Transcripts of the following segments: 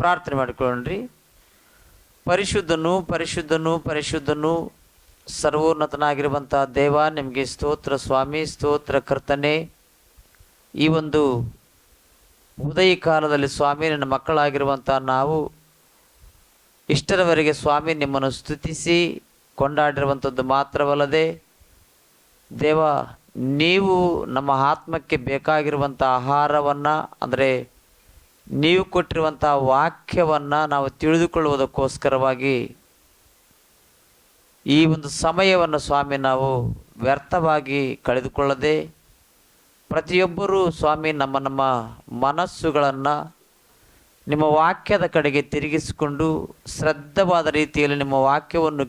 ಪ್ರಾರ್ಥನೆ ಮಾಡಿಕೊಳ್ಳ್ರಿ. ಪರಿಶುದ್ಧನು ಪರಿಶುದ್ಧನು ಪರಿಶುದ್ಧನು ಸರ್ವೋನ್ನತನಾಗಿರುವಂಥ ದೇವ, ನಿಮಗೆ ಸ್ತೋತ್ರ ಸ್ವಾಮಿ, ಸ್ತೋತ್ರ ಕರ್ತನೆ. ಈ ಒಂದು ಉದಯ ಕಾಲದಲ್ಲಿ ಸ್ವಾಮಿ, ನನ್ನ ಮಕ್ಕಳಾಗಿರುವಂಥ ನಾವು ಇಷ್ಟರವರೆಗೆ ಸ್ವಾಮಿ ನಿಮ್ಮನ್ನು ಸ್ತುತಿಸಿ ಕೊಂಡಾಡಿರುವಂಥದ್ದು ಮಾತ್ರವಲ್ಲದೆ ದೇವ, ನೀವು ನಮ್ಮ ಆತ್ಮಕ್ಕೆ ಬೇಕಾಗಿರುವಂಥ ಆಹಾರವನ್ನು, ಅಂದರೆ ನೀವು ಕೊಟ್ಟಿರುವಂಥ ವಾಕ್ಯವನ್ನು ನಾವು ತಿಳಿದುಕೊಳ್ಳುವುದಕ್ಕೋಸ್ಕರವಾಗಿ ಈ ಒಂದು ಸಮಯವನ್ನು ಸ್ವಾಮಿ ನಾವು ವ್ಯರ್ಥವಾಗಿ ಕಳೆದುಕೊಳ್ಳದೆ ಪ್ರತಿಯೊಬ್ಬರೂ ಸ್ವಾಮಿ ನಮ್ಮ ಮನಸ್ಸುಗಳನ್ನು ನಿಮ್ಮ ವಾಕ್ಯದ ಕಡೆಗೆ ತಿರುಗಿಸಿಕೊಂಡು ಶ್ರದ್ಧವಾದ ರೀತಿಯಲ್ಲಿ ನಿಮ್ಮ ವಾಕ್ಯವನ್ನು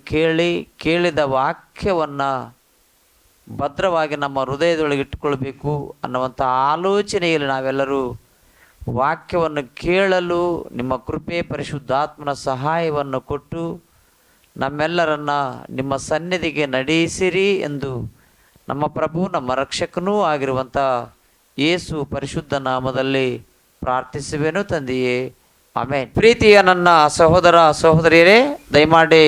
ಕೇಳಿದ ವಾಕ್ಯವನ್ನು ಭದ್ರವಾಗಿ ನಮ್ಮ ಹೃದಯದೊಳಗೆ ಇಟ್ಟುಕೊಳ್ಬೇಕು ಅನ್ನುವಂಥ ಆಲೋಚನೆಯಲ್ಲಿ ನಾವೆಲ್ಲರೂ ವಾಕ್ಯವನ್ನು ಕೇಳಲು ನಿಮ್ಮ ಕೃಪೆ ಪರಿಶುದ್ಧಾತ್ಮನ ಸಹಾಯವನ್ನು ಕೊಟ್ಟು ನಮ್ಮೆಲ್ಲರನ್ನ ನಿಮ್ಮ ಸನ್ನಿಧಿಗೆ ನಡೆಸಿರಿ ಎಂದು ನಮ್ಮ ಪ್ರಭು ನಮ್ಮ ರಕ್ಷಕನೂ ಆಗಿರುವಂಥ ಯೇಸು ಪರಿಶುದ್ಧ ನಾಮದಲ್ಲಿ ಪ್ರಾರ್ಥಿಸುವೆನು ತಂದೆಯೇ, ಆಮೆನ್. ಪ್ರೀತಿಯ ನನ್ನ ಸಹೋದರ ಸಹೋದರಿಯರೇ, ದಯಮಾಡಿ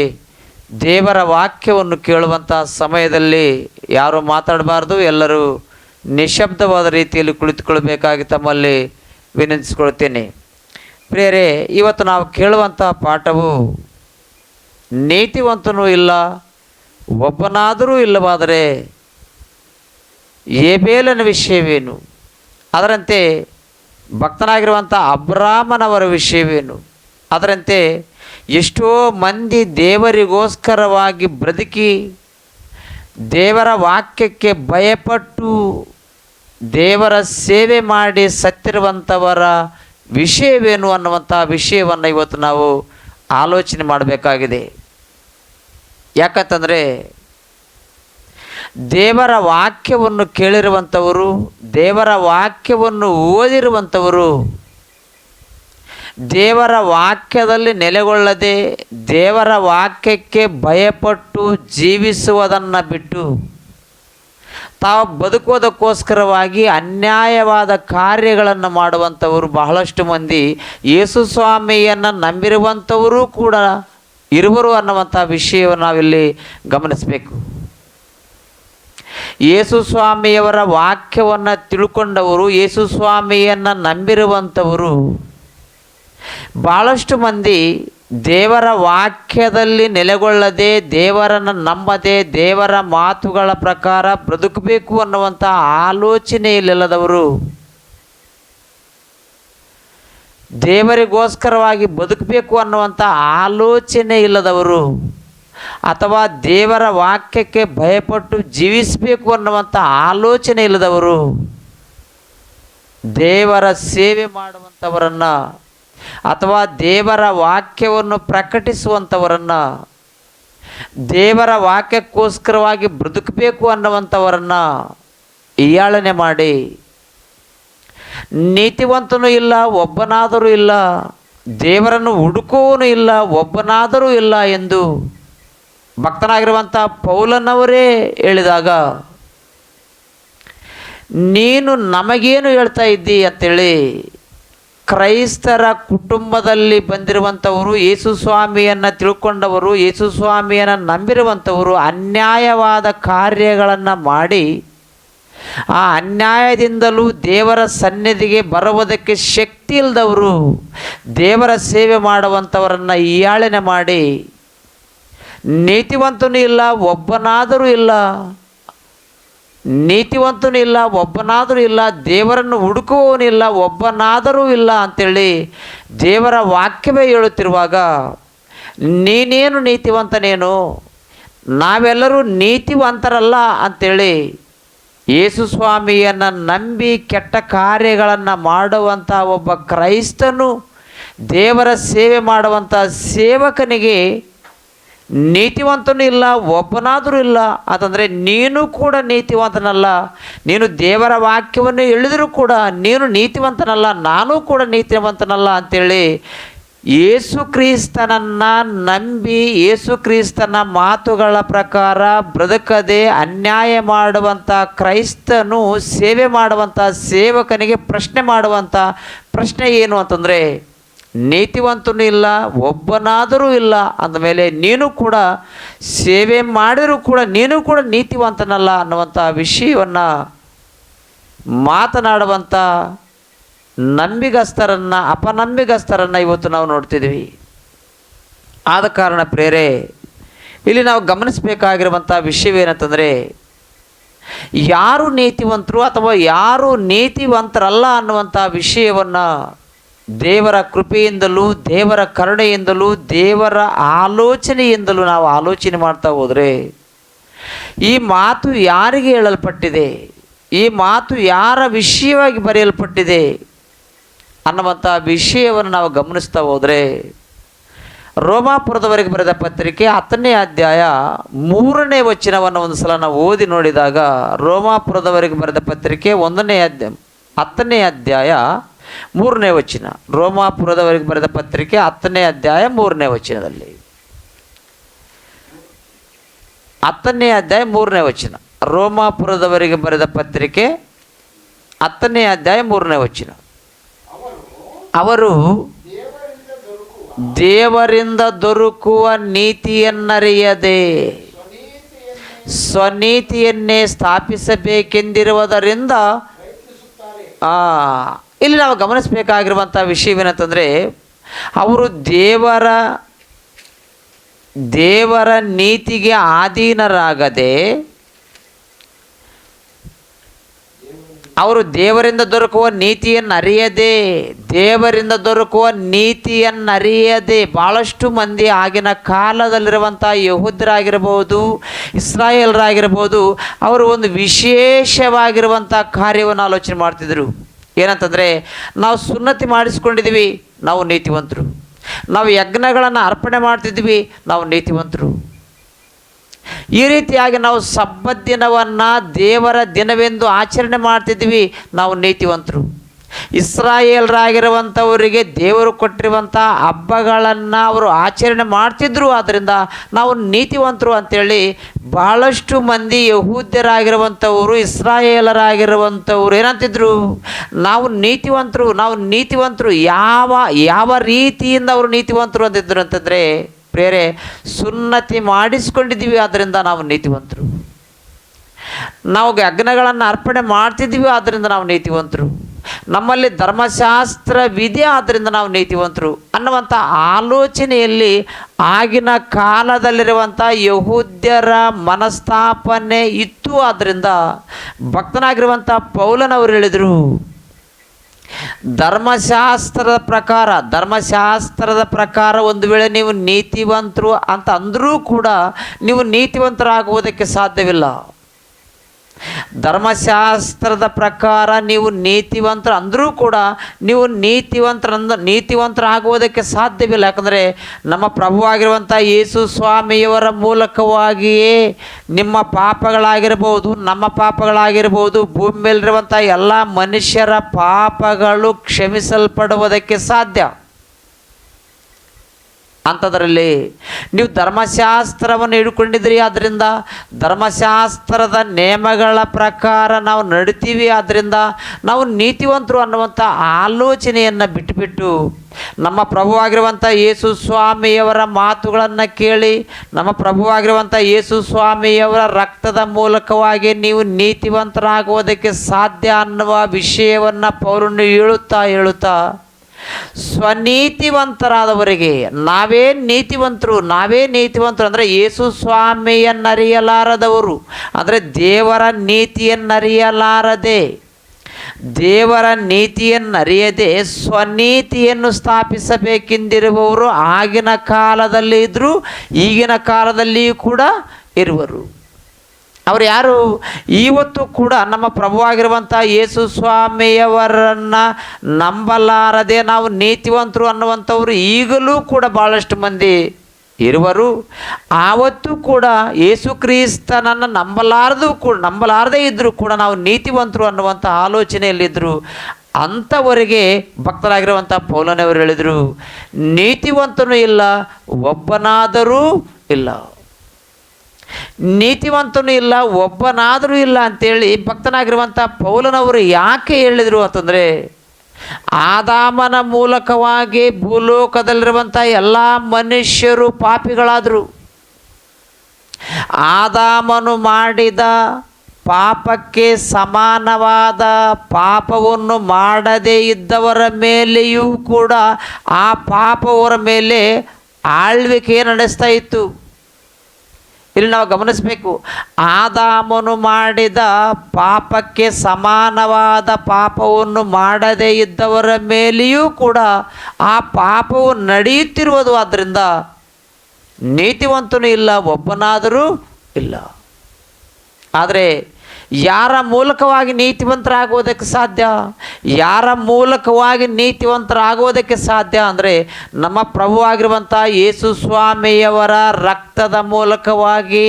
ದೇವರ ವಾಕ್ಯವನ್ನು ಕೇಳುವಂಥ ಸಮಯದಲ್ಲಿ ಯಾರೂ ಮಾತಾಡಬಾರ್ದು. ಎಲ್ಲರೂ ನಿಶಬ್ದವಾದ ರೀತಿಯಲ್ಲಿ ಕುಳಿತುಕೊಳ್ಬೇಕಾಗಿ ತಮ್ಮಲ್ಲಿ ವಿನಂತಿಸಿಕೊಳ್ತೇನೆ. ಪ್ರಿಯರೇ, ಇವತ್ತು ನಾವು ಕೇಳುವಂಥ ಪಾಠವು ನೀತಿವಂತನೂ ಇಲ್ಲ, ಒಬ್ಬನಾದರೂ ಇಲ್ಲವಾದರೆ ಏಬೇಲನ ವಿಷಯವೇನು, ಅದರಂತೆ ಭಕ್ತನಾಗಿರುವಂಥ ಅಬ್ರಾಮನವರ ವಿಷಯವೇನು, ಅದರಂತೆ ಎಷ್ಟೋ ಮಂದಿ ದೇವರಿಗೋಸ್ಕರವಾಗಿ ಬದುಕಿ ದೇವರ ವಾಕ್ಯಕ್ಕೆ ಭಯಪಟ್ಟು ದೇವರ ಸೇವೆ ಮಾಡಿ ಸತ್ತಿರುವಂಥವರ ವಿಷಯವೇನು ಅನ್ನುವಂಥ ವಿಷಯವನ್ನು ಇವತ್ತು ನಾವು ಆಲೋಚನೆ ಮಾಡಬೇಕಾಗಿದೆ. ಯಾಕಂತಂದರೆ ದೇವರ ವಾಕ್ಯವನ್ನು ಕೇಳಿರುವಂಥವರು, ದೇವರ ವಾಕ್ಯವನ್ನು ಓದಿರುವಂಥವರು ದೇವರ ವಾಕ್ಯದಲ್ಲಿ ನೆಲೆಗೊಳ್ಳದೆ ದೇವರ ವಾಕ್ಯಕ್ಕೆ ಭಯಪಟ್ಟು ಜೀವಿಸುವುದನ್ನು ಬಿಟ್ಟು ತಾವು ಬದುಕೋದಕ್ಕೋಸ್ಕರವಾಗಿ ಅನ್ಯಾಯವಾದ ಕಾರ್ಯಗಳನ್ನು ಮಾಡುವಂಥವರು ಬಹಳಷ್ಟು ಮಂದಿ ಯೇಸು ಸ್ವಾಮಿಯನ್ನು ನಂಬಿರುವಂಥವರು ಕೂಡ ಇರುವರು ಅನ್ನುವಂಥ ವಿಷಯವನ್ನು ನಾವಿಲ್ಲಿ ಗಮನಿಸಬೇಕು. ಯೇಸು ಸ್ವಾಮಿಯವರ ವಾಕ್ಯವನ್ನು ತಿಳ್ಕೊಂಡವರು, ಯೇಸು ಸ್ವಾಮಿಯನ್ನು ನಂಬಿರುವಂಥವರು ಭಾಳಷ್ಟು ಮಂದಿ ದೇವರ ವಾಕ್ಯದಲ್ಲಿ ನೆಲೆಗೊಳ್ಳದೆ, ದೇವರನ್ನು ನಂಬದೆ, ದೇವರ ಮಾತುಗಳ ಪ್ರಕಾರ ಬದುಕಬೇಕು ಅನ್ನುವಂಥ ಆಲೋಚನೆಯಲ್ಲಿಲ್ಲದವರು, ದೇವರಿಗೋಸ್ಕರವಾಗಿ ಬದುಕಬೇಕು ಅನ್ನುವಂಥ ಆಲೋಚನೆ ಇಲ್ಲದವರು, ಅಥವಾ ದೇವರ ವಾಕ್ಯಕ್ಕೆ ಭಯಪಟ್ಟು ಜೀವಿಸಬೇಕು ಅನ್ನುವಂಥ ಆಲೋಚನೆ ಇಲ್ಲದವರು ದೇವರ ಸೇವೆ ಮಾಡುವಂಥವರನ್ನು ಅಥವಾ ದೇವರ ವಾಕ್ಯವನ್ನು ಪ್ರಕಟಿಸುವಂಥವರನ್ನು, ದೇವರ ವಾಕ್ಯಕ್ಕೋಸ್ಕರವಾಗಿ ಬದುಕಬೇಕು ಅನ್ನುವಂಥವರನ್ನು ಹೀಯಾಳನೆ ಮಾಡಿ ನೀತಿವಂತನೂ ಇಲ್ಲ, ಒಬ್ಬನಾದರೂ ಇಲ್ಲ, ದೇವರನ್ನು ಹುಡುಕುವವನು ಇಲ್ಲ, ಒಬ್ಬನಾದರೂ ಇಲ್ಲ ಎಂದು ಭಕ್ತನಾಗಿರುವಂಥ ಪೌಲನವರೇ ಹೇಳಿದಾಗ, ನೀನು ನಮಗೇನು ಹೇಳ್ತಾ ಇದ್ದಿ ಅಂತೇಳಿ ಕ್ರೈಸ್ತರ ಕುಟುಂಬದಲ್ಲಿ ಬಂದಿರುವಂಥವರು, ಯೇಸು ಸ್ವಾಮಿಯನ್ನು ತಿಳ್ಕೊಂಡವರು, ಯೇಸು ಸ್ವಾಮಿಯನ್ನು ನಂಬಿರುವಂಥವರು ಅನ್ಯಾಯವಾದ ಕಾರ್ಯಗಳನ್ನು ಮಾಡಿ ಆ ಅನ್ಯಾಯದಿಂದಲೂ ದೇವರ ಸನ್ನಿಧಿಗೆ ಬರುವುದಕ್ಕೆ ಶಕ್ತಿ ಇಲ್ಲದವರು ದೇವರ ಸೇವೆ ಮಾಡುವಂಥವರನ್ನು ಹೀಯಾಳನೆ ಮಾಡಿ ನೀತಿವಂತನೂ ಇಲ್ಲ, ಒಬ್ಬನಾದರೂ ಇಲ್ಲ, ನೀತಿವಂತನೂ ಇಲ್ಲ, ಒಬ್ಬನಾದರೂ ಇಲ್ಲ, ದೇವರನ್ನು ಹುಡುಕುವವನಿಲ್ಲ, ಒಬ್ಬನಾದರೂ ಇಲ್ಲ ಅಂಥೇಳಿ ದೇವರ ವಾಕ್ಯವೇ ಹೇಳುತ್ತಿರುವಾಗ ನೀನೇನು ನೀತಿವಂತನೇನು, ನಾವೆಲ್ಲರೂ ನೀತಿವಂತರಲ್ಲ ಅಂಥೇಳಿ ಯೇಸು ಸ್ವಾಮಿಯನ್ನು ನಂಬಿ ಕೆಟ್ಟ ಕಾರ್ಯಗಳನ್ನು ಮಾಡುವಂಥ ಒಬ್ಬ ಕ್ರೈಸ್ತನು ದೇವರ ಸೇವೆ ಮಾಡುವಂಥ ಸೇವಕನಿಗೆ ನೀತಿವಂತನೂ ಇಲ್ಲ, ಒಬ್ಬನಾದರೂ ಇಲ್ಲ ಅಂತಂದರೆ ನೀನು ಕೂಡ ನೀತಿವಂತನಲ್ಲ. ನೀನು ದೇವರ ವಾಕ್ಯವನ್ನು ಹೇಳಿದರೂ ಕೂಡ ನೀನು ನೀತಿವಂತನಲ್ಲ, ನಾನೂ ಕೂಡ ನೀತಿವಂತನಲ್ಲ ಅಂಥೇಳಿ ಯೇಸು ಕ್ರಿಸ್ತನನ್ನು ನಂಬಿ ಯೇಸು ಕ್ರಿಸ್ತನ ಮಾತುಗಳ ಪ್ರಕಾರ ಬದುಕದೆ ಅನ್ಯಾಯ ಮಾಡುವಂಥ ಕ್ರೈಸ್ತನು ಸೇವೆ ಮಾಡುವಂಥ ಸೇವಕನಿಗೆ ಪ್ರಶ್ನೆ ಮಾಡುವಂಥ ಪ್ರಶ್ನೆ ಏನು ಅಂತಂದರೆ, ನೀತಿವಂತನೂ ಇಲ್ಲ, ಒಬ್ಬನಾದರೂ ಇಲ್ಲ ಅಂದಮೇಲೆ ನೀನು ಕೂಡ ಸೇವೆ ಮಾಡಿದರೂ ಕೂಡ ನೀನು ಕೂಡ ನೀತಿವಂತನಲ್ಲ ಅನ್ನುವಂಥ ವಿಷಯವನ್ನು ಮಾತನಾಡುವಂಥ ನಂಬಿಗಸ್ತರನ್ನು, ಅಪನಂಬಿಗಸ್ತರನ್ನು ಇವತ್ತು ನಾವು ನೋಡ್ತಿದ್ವಿ. ಆದ ಕಾರಣ ಪ್ರೇರೆ, ಇಲ್ಲಿ ನಾವು ಗಮನಿಸಬೇಕಾಗಿರುವಂಥ ವಿಷಯವೇನಂತಂದರೆ, ಯಾರು ನೀತಿವಂತರು ಅಥವಾ ಯಾರು ನೀತಿವಂತರಲ್ಲ ಅನ್ನುವಂಥ ವಿಷಯವನ್ನು ದೇವರ ಕೃಪೆಯಿಂದಲೂ, ದೇವರ ಕರುಣೆಯಿಂದಲೂ, ದೇವರ ಆಲೋಚನೆಯಿಂದಲೂ ನಾವು ಆಲೋಚನೆ ಮಾಡ್ತಾ ಹೋದರೆ, ಈ ಮಾತು ಯಾರಿಗೆ ಹೇಳಲ್ಪಟ್ಟಿದೆ, ಈ ಮಾತು ಯಾರ ವಿಷಯವಾಗಿ ಬರೆಯಲ್ಪಟ್ಟಿದೆ ಅನ್ನುವಂಥ ವಿಷಯವನ್ನು ನಾವು ಗಮನಿಸ್ತಾ ಹೋದರೆ, ರೋಮಾಪುರದವರೆಗೆ ಬರೆದ ಪತ್ರಿಕೆ 10ನೇ ಅಧ್ಯಾಯ 3ನೇ ವಚನವನ್ನು ಒಂದು ಸಲ ನಾವು ಓದಿ ನೋಡಿದಾಗ, ರೋಮಾಪುರದವರೆಗೆ ಬರೆದ ಪತ್ರಿಕೆ 10ನೇ ಅಧ್ಯಾಯ 3ನೇ ವಚನ, ರೋಮಾಪುರದವರೆಗೆ ಬರೆದ ಪತ್ರಿಕೆ 10ನೇ ಅಧ್ಯಾಯ 3ನೇ ವಚನದಲ್ಲಿ, 10ನೇ ಅಧ್ಯಾಯ 3ನೇ ವಚನ, ರೋಮಾಪುರದವರೆಗೆ ಬರೆದ ಪತ್ರಿಕೆ 10ನೇ ಅಧ್ಯಾಯ 3ನೇ ವಚನ. ಅವರು ದೇವರಿಂದ ದೊರಕುವ ನೀತಿಯನ್ನರಿಯದೆ ಸ್ವನೀತಿಯನ್ನೇ ಸ್ಥಾಪಿಸಬೇಕೆಂದಿರುವುದರಿಂದ, ಇಲ್ಲಿ ನಾವು ಗಮನಿಸಬೇಕಾಗಿರುವಂಥ ವಿಷಯವೇನಂತಂದರೆ, ಅವರು ದೇವರ ನೀತಿಗೆ ಅಧೀನರಾಗದೆ, ಅವರು ದೇವರಿಂದ ದೊರಕುವ ನೀತಿಯನ್ನರಿಯದೆ, ದೇವರಿಂದ ದೊರಕುವ ನೀತಿಯನ್ನರಿಯದೆ, ಭಾಳಷ್ಟು ಮಂದಿ ಆಗಿನ ಕಾಲದಲ್ಲಿರುವಂಥ ಯಹೂದ್ಯರಾಗಿರ್ಬೋದು, ಇಸ್ರಾಯೇಲರಾಗಿರ್ಬೋದು, ಅವರು ಒಂದು ವಿಶೇಷವಾಗಿರುವಂಥ ಕಾರ್ಯವನ್ನು ಆಲೋಚನೆ ಮಾಡ್ತಿದ್ರು. ಏನಂತಂದರೆ, ನಾವು ಸುನ್ನತಿ ಮಾಡಿಸ್ಕೊಂಡಿದ್ದೀವಿ, ನಾವು ನೀತಿವಂತರು. ನಾವು ಯಜ್ಞಗಳನ್ನು ಅರ್ಪಣೆ ಮಾಡ್ತಿದ್ವಿ, ನಾವು ನೀತಿವಂತರು. ಈ ರೀತಿಯಾಗಿ ನಾವು ಸಬ್ಬತ್ ದಿನವನ್ನು ದೇವರ ದಿನವೆಂದು ಆಚರಣೆ ಮಾಡ್ತಿದ್ವಿ, ನಾವು ನೀತಿವಂತರು. ಇಸ್ರಾಯೇಲರಾಗಿರುವಂಥವರಿಗೆ ದೇವರು ಕೊಟ್ಟಿರುವಂಥ ಹಬ್ಬಗಳನ್ನು ಅವರು ಆಚರಣೆ ಮಾಡ್ತಿದ್ರು, ಆದ್ದರಿಂದ ನಾವು ನೀತಿವಂತರು ಅಂಥೇಳಿ ಭಾಳಷ್ಟು ಮಂದಿ ಯಹೂದ್ಯರಾಗಿರುವಂಥವರು, ಇಸ್ರಾಯೇಲರಾಗಿರುವಂಥವ್ರು ಏನಂತಿದ್ರು, ನಾವು ನೀತಿವಂತರು, ನಾವು ನೀತಿವಂತರು. ಯಾವ ರೀತಿಯಿಂದ ಅವರು ನೀತಿವಂತರು ಅಂತಿದ್ರು ಅಂತಂದರೆ, ಬೇರೆ ಸುನ್ನತಿ ಮಾಡಿಸ್ಕೊಂಡಿದ್ದೀವಿ, ಆದ್ದರಿಂದ ನಾವು ನೀತಿವಂತರು. ನಾವು ಯಜ್ಞಗಳನ್ನು ಅರ್ಪಣೆ ಮಾಡ್ತಿದ್ದೀವಿ, ಆದ್ದರಿಂದ ನಾವು ನೀತಿವಂತರು. ನಮ್ಮಲ್ಲಿ ಧರ್ಮಶಾಸ್ತ್ರವಿದೆ, ಆದ್ದರಿಂದ ನಾವು ನೀತಿವಂತರು ಅನ್ನುವಂಥ ಆಲೋಚನೆಯಲ್ಲಿ ಆಗಿನ ಕಾಲದಲ್ಲಿರುವಂಥ ಯಹೂದ್ಯರ ಮನಸ್ತಾಪನೆ ಇತ್ತು. ಆದ್ದರಿಂದ ಭಕ್ತನಾಗಿರುವಂಥ ಪೌಲನವರು ಹೇಳಿದರು, ಧರ್ಮಶಾಸ್ತ್ರದ ಪ್ರಕಾರ ಒಂದು ವೇಳೆ ನೀವು ನೀತಿವಂತರು ಅಂತ ಅಂದರೂ ಕೂಡ ನೀವು ನೀತಿವಂತರಾಗುವುದಕ್ಕೆ ಸಾಧ್ಯವಿಲ್ಲ. ಧರ್ಮಶಾಸ್ತ್ರದ ಪ್ರಕಾರ ನೀವು ನೀತಿವಂತರು ಅಂದರೂ ಕೂಡ ನೀವು ನೀತಿವಂತರಾಗುವುದಕ್ಕೆ ಸಾಧ್ಯವಿಲ್ಲ. ಯಾಕಂದರೆ ನಮ್ಮ ಪ್ರಭುವಾಗಿರುವಂಥ ಯೇಸು ಸ್ವಾಮಿಯವರ ಮೂಲಕವಾಗಿಯೇ ನಿಮ್ಮ ಪಾಪಗಳಾಗಿರ್ಬೋದು, ನಮ್ಮ ಪಾಪಗಳಾಗಿರ್ಬೋದು, ಭೂಮಿ ಮೇಲಿರುವಂಥ ಎಲ್ಲ ಮನುಷ್ಯರ ಪಾಪಗಳು ಕ್ಷಮಿಸಲ್ಪಡುವುದಕ್ಕೆ ಸಾಧ್ಯ. ಅಂಥದ್ರಲ್ಲಿ ನೀವು ಧರ್ಮಶಾಸ್ತ್ರವನ್ನು ಹಿಡ್ಕೊಂಡಿದ್ದೀರಿ, ಆದ್ದರಿಂದ ಧರ್ಮಶಾಸ್ತ್ರದ ನಿಯಮಗಳ ಪ್ರಕಾರ ನಾವು ನಡಿತೀವಿ, ಆದ್ದರಿಂದ ನಾವು ನೀತಿವಂತರು ಅನ್ನುವಂಥ ಆಲೋಚನೆಯನ್ನು ಬಿಟ್ಟುಬಿಟ್ಟು ನಮ್ಮ ಪ್ರಭುವಾಗಿರುವಂಥ ಯೇಸು ಸ್ವಾಮಿಯವರ ಮಾತುಗಳನ್ನು ಕೇಳಿ, ನಮ್ಮ ಪ್ರಭುವಾಗಿರುವಂಥ ಯೇಸು ಸ್ವಾಮಿಯವರ ರಕ್ತದ ಮೂಲಕವಾಗಿ ನೀವು ನೀತಿವಂತರಾಗುವುದಕ್ಕೆ ಸಾಧ್ಯ ಅನ್ನುವ ವಿಷಯವನ್ನು ಪೌಲನು ಹೇಳುತ್ತಾ ಸ್ವನೀತಿವಂತರಾದವರಿಗೆ ನಾವೇ ನೀತಿವಂತರು ಅಂದರೆ ಯೇಸು ಸ್ವಾಮಿಯನ್ನರಿಯಲಾರದವರು, ಅಂದರೆ ದೇವರ ನೀತಿಯನ್ನರಿಯದೆ ಸ್ವನೀತಿಯನ್ನು ಸ್ಥಾಪಿಸಬೇಕೆಂದಿರುವವರು ಆಗಿನ ಕಾಲದಲ್ಲಿ ಇದ್ದರು, ಈಗಿನ ಕಾಲದಲ್ಲಿಯೂ ಕೂಡ ಇರುವರು. ಅವರು ಯಾರು? ಇವತ್ತು ಕೂಡ ನಮ್ಮ ಪ್ರಭುವಾಗಿರುವಂಥ ಯೇಸು ಸ್ವಾಮಿಯವರನ್ನು ನಂಬಲಾರದೆ ನಾವು ನೀತಿವಂತರು ಅನ್ನುವಂಥವ್ರು ಈಗಲೂ ಕೂಡ ಭಾಳಷ್ಟು ಮಂದಿ ಇರುವರು. ಆವತ್ತು ಕೂಡ ಯೇಸು ಕ್ರಿಸ್ತನನ್ನು ನಂಬಲಾರದೇ ಇದ್ದರೂ ಕೂಡ ನಾವು ನೀತಿವಂತರು ಅನ್ನುವಂಥ ಆಲೋಚನೆಯಲ್ಲಿದ್ದರು. ಅಂಥವರಿಗೆ ಭಕ್ತರಾಗಿರುವಂಥ ಪೌಲನವರು ಹೇಳಿದರು, ನೀತಿವಂತನೂ ಇಲ್ಲ, ಒಬ್ಬನಾದರೂ ಇಲ್ಲ. ನೀತಿವಂತನೂ ಇಲ್ಲ, ಒಬ್ಬನಾದರೂ ಇಲ್ಲ ಅಂಥೇಳಿ ಭಕ್ತನಾಗಿರುವಂಥ ಪೌಲನವರು ಯಾಕೆ ಹೇಳಿದರು ಅಂತಂದರೆ, ಆದಾಮನ ಮೂಲಕವಾಗಿ ಭೂಲೋಕದಲ್ಲಿರುವಂಥ ಎಲ್ಲ ಮನುಷ್ಯರು ಪಾಪಿಗಳಾದರು. ಆದಾಮನು ಮಾಡಿದ ಪಾಪಕ್ಕೆ ಸಮಾನವಾದ ಪಾಪವನ್ನು ಮಾಡದೇ ಇದ್ದವರ ಮೇಲೆಯೂ ಕೂಡ ಆ ಪಾಪವರ ಮೇಲೆ ಆಳ್ವಿಕೆ ನಡೆಸ್ತಾ ಇತ್ತು. ಇಲ್ಲಿ ನಾವು ಗಮನಿಸಬೇಕು, ಆದಾಮನು ಮಾಡಿದ ಪಾಪಕ್ಕೆ ಸಮಾನವಾದ ಪಾಪವನ್ನು ಮಾಡದೇ ಇದ್ದವರ ಮೇಲೆಯೂ ಕೂಡ ಆ ಪಾಪವು ನಡೆಯುತ್ತಿರುವುದು. ಆದ್ದರಿಂದ ನೀತಿವಂತನೂ ಇಲ್ಲ, ಒಬ್ಬನಾದರೂ ಇಲ್ಲ. ಆದರೆ ಯಾರ ಮೂಲಕವಾಗಿ ನೀತಿವಂತರಾಗುವುದಕ್ಕೆ ಸಾಧ್ಯ? ಯಾರ ಮೂಲಕವಾಗಿ ನೀತಿವಂತರಾಗುವುದಕ್ಕೆ ಸಾಧ್ಯ ಅಂದರೆ ನಮ್ಮ ಪ್ರಭುವಾಗಿರುವಂಥ ಯೇಸು ಸ್ವಾಮಿಯವರ ರಕ್ತದ ಮೂಲಕವಾಗಿ,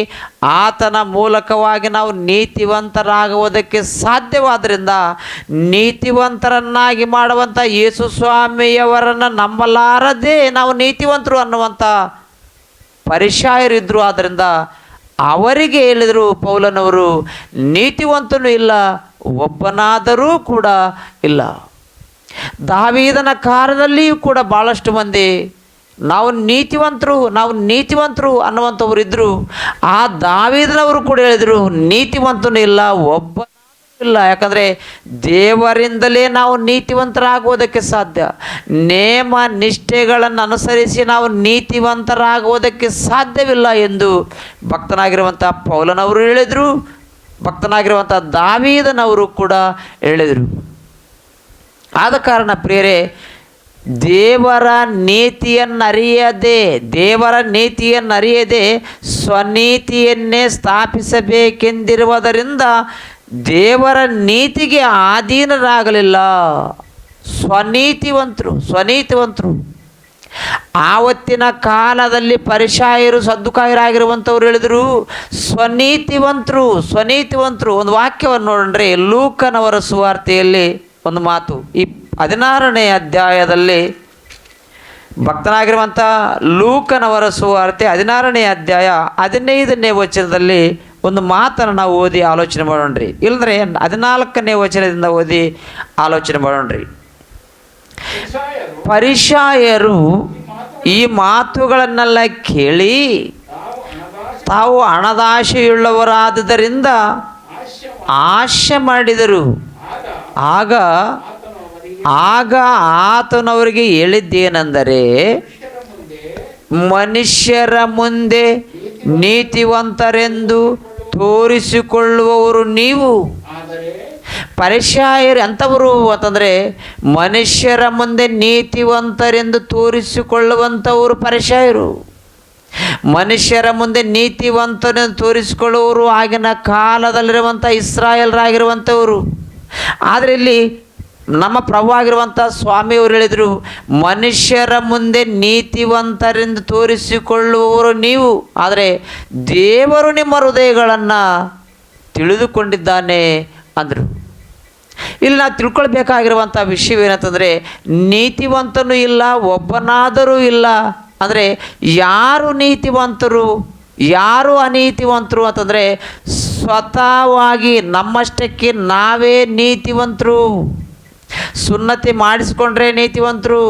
ಆತನ ಮೂಲಕವಾಗಿ ನಾವು ನೀತಿವಂತರಾಗುವುದಕ್ಕೆ ಸಾಧ್ಯವಾದ್ದರಿಂದ ನೀತಿವಂತರನ್ನಾಗಿ ಮಾಡುವಂಥ ಯೇಸು ಸ್ವಾಮಿಯವರನ್ನು ನಂಬಲಾರದೆ ನಾವು ನೀತಿವಂತರು ಅನ್ನುವಂಥ ಪರಿಸಾಯರಿದ್ದರು. ಆದ್ದರಿಂದ ಅವರಿಗೆ ಹೇಳಿದರು ಪೌಲನವರು, ನೀತಿವಂತನೂ ಇಲ್ಲ, ಒಬ್ಬನಾದರೂ ಕೂಡ ಇಲ್ಲ. ದಾವೀದನ ಕಾಲದಲ್ಲಿಯೂ ಕೂಡ ಭಾಳಷ್ಟು ಮಂದಿ ನಾವು ನೀತಿವಂತರು ಅನ್ನುವಂಥವ್ರು ಇದ್ದರು. ಆ ದಾವೀದನವರು ಕೂಡ ಹೇಳಿದರು, ನೀತಿವಂತನೂ ಇಲ್ಲ, ಒಬ್ಬ ಇಲ್ಲ. ಯಾಕಂದರೆ ದೇವರಿಂದಲೇ ನಾವು ನೀತಿವಂತರಾಗುವುದಕ್ಕೆ ಸಾಧ್ಯ. ನೇಮ ನಿಷ್ಠೆಗಳನ್ನು ಅನುಸರಿಸಿ ನಾವು ನೀತಿವಂತರಾಗುವುದಕ್ಕೆ ಸಾಧ್ಯವಿಲ್ಲ ಎಂದು ಭಕ್ತನಾಗಿರುವಂಥ ಪೌಲನವರು ಹೇಳಿದರು, ಭಕ್ತನಾಗಿರುವಂಥ ದಾವೀದನವರು ಕೂಡ ಹೇಳಿದರು. ಆದ ಕಾರಣ ಪ್ರಿಯರೇ, ದೇವರ ನೀತಿಯನ್ನರಿಯದೆ ಸ್ವನೀತಿಯನ್ನೇ ಸ್ಥಾಪಿಸಬೇಕೆಂದಿರುವುದರಿಂದ ದೇವರ ನೀತಿಗೆ ಅಧೀನರಾಗಲಿಲ್ಲ. ಸ್ವನೀತಿವಂತರು. ಆವತ್ತಿನ ಕಾಲದಲ್ಲಿ ಪರಿಸಾಯರು ಸದ್ದುಕಾಯರಾಗಿರುವಂಥವ್ರು ಹೇಳಿದರು, ಸ್ವನೀತಿವಂತರು. ಒಂದು ವಾಕ್ಯವನ್ನು ನೋಡ್ರೆ, ಲೂಕನವರ ಸುವಾರ್ತೆಯಲ್ಲಿ ಒಂದು ಮಾತು, ಈ 16ನೇ ಅಧ್ಯಾಯದಲ್ಲಿ ಭಕ್ತನಾಗಿರುವಂಥ ಲೂಕನವರ ಸುವಾರ್ತೆ 16ನೇ ಅಧ್ಯಾಯ 15ನೇ ವಚನದಲ್ಲಿ ಒಂದು ಮಾತನ್ನು ನಾವು ಓದಿ ಆಲೋಚನೆ ಮಾಡೋಣ್ರಿ. ಇಲ್ಲದ್ರೆ 14ನೇ ವಚನದಿಂದ ಓದಿ ಆಲೋಚನೆ ಮಾಡೋಣ್ರಿ. ಪರಿಸಾಯರು ಈ ಮಾತುಗಳನ್ನೆಲ್ಲ ಕೇಳಿ ತಾವು ಹಣದಾಶೆಯುಳ್ಳವರಾದುದರಿಂದ ಆಶೆ ಮಾಡಿದರು. ಆಗ ಆತನವರಿಗೆ ಹೇಳಿದ್ದೇನೆಂದರೆ, ಮನುಷ್ಯರ ಮುಂದೆ ನೀತಿವಂತರೆಂದು ತೋರಿಸಿಕೊಳ್ಳುವವರು ನೀವು. ಪರಿಸಾಯರು ಎಂಥವರು ಅಂತಂದರೆ, ಮನುಷ್ಯರ ಮುಂದೆ ನೀತಿವಂತರೆಂದು ತೋರಿಸಿಕೊಳ್ಳುವಂಥವರು ಪರಿಸಾಯರು. ಮನುಷ್ಯರ ಮುಂದೆ ನೀತಿವಂತರೆಂದು ತೋರಿಸಿಕೊಳ್ಳುವವರು ಆಗಿನ ಕಾಲದಲ್ಲಿರುವಂಥ ಇಸ್ರಾಯೇಲರಾಗಿರುವಂಥವರು. ಆದರೆ ಇಲ್ಲಿ ನಮ್ಮ ಪ್ರಭುವಾಗಿರುವಂಥ ಸ್ವಾಮಿಯವರು ಹೇಳಿದರು, ಮನುಷ್ಯರ ಮುಂದೆ ನೀತಿವಂತರೆಂದು ತೋರಿಸಿಕೊಳ್ಳುವವರು ನೀವು, ಆದರೆ ದೇವರು ನಿಮ್ಮ ಹೃದಯಗಳನ್ನು ತಿಳಿದುಕೊಂಡಿದ್ದಾನೆ ಅಂದರು. ಇಲ್ಲಿ ನಾವು ತಿಳ್ಕೊಳ್ಬೇಕಾಗಿರುವಂಥ ವಿಷಯವೇನಂತಂದರೆ, ನೀತಿವಂತನೂ ಇಲ್ಲ, ಒಬ್ಬನಾದರೂ ಇಲ್ಲ. ಅಂದರೆ ಯಾರು ನೀತಿವಂತರು, ಯಾರು ಅನೀತಿವಂತರು ಅಂತಂದರೆ, ಸ್ವತಃವಾಗಿ ನಮ್ಮಷ್ಟಕ್ಕೆ ನಾವೇ ನೀತಿವಂತರು. ಸುನ್ನತಿ ಮಾಡಿಸ್ಕೊಂಡ್ರೆ ನೀತಿವಂತರು,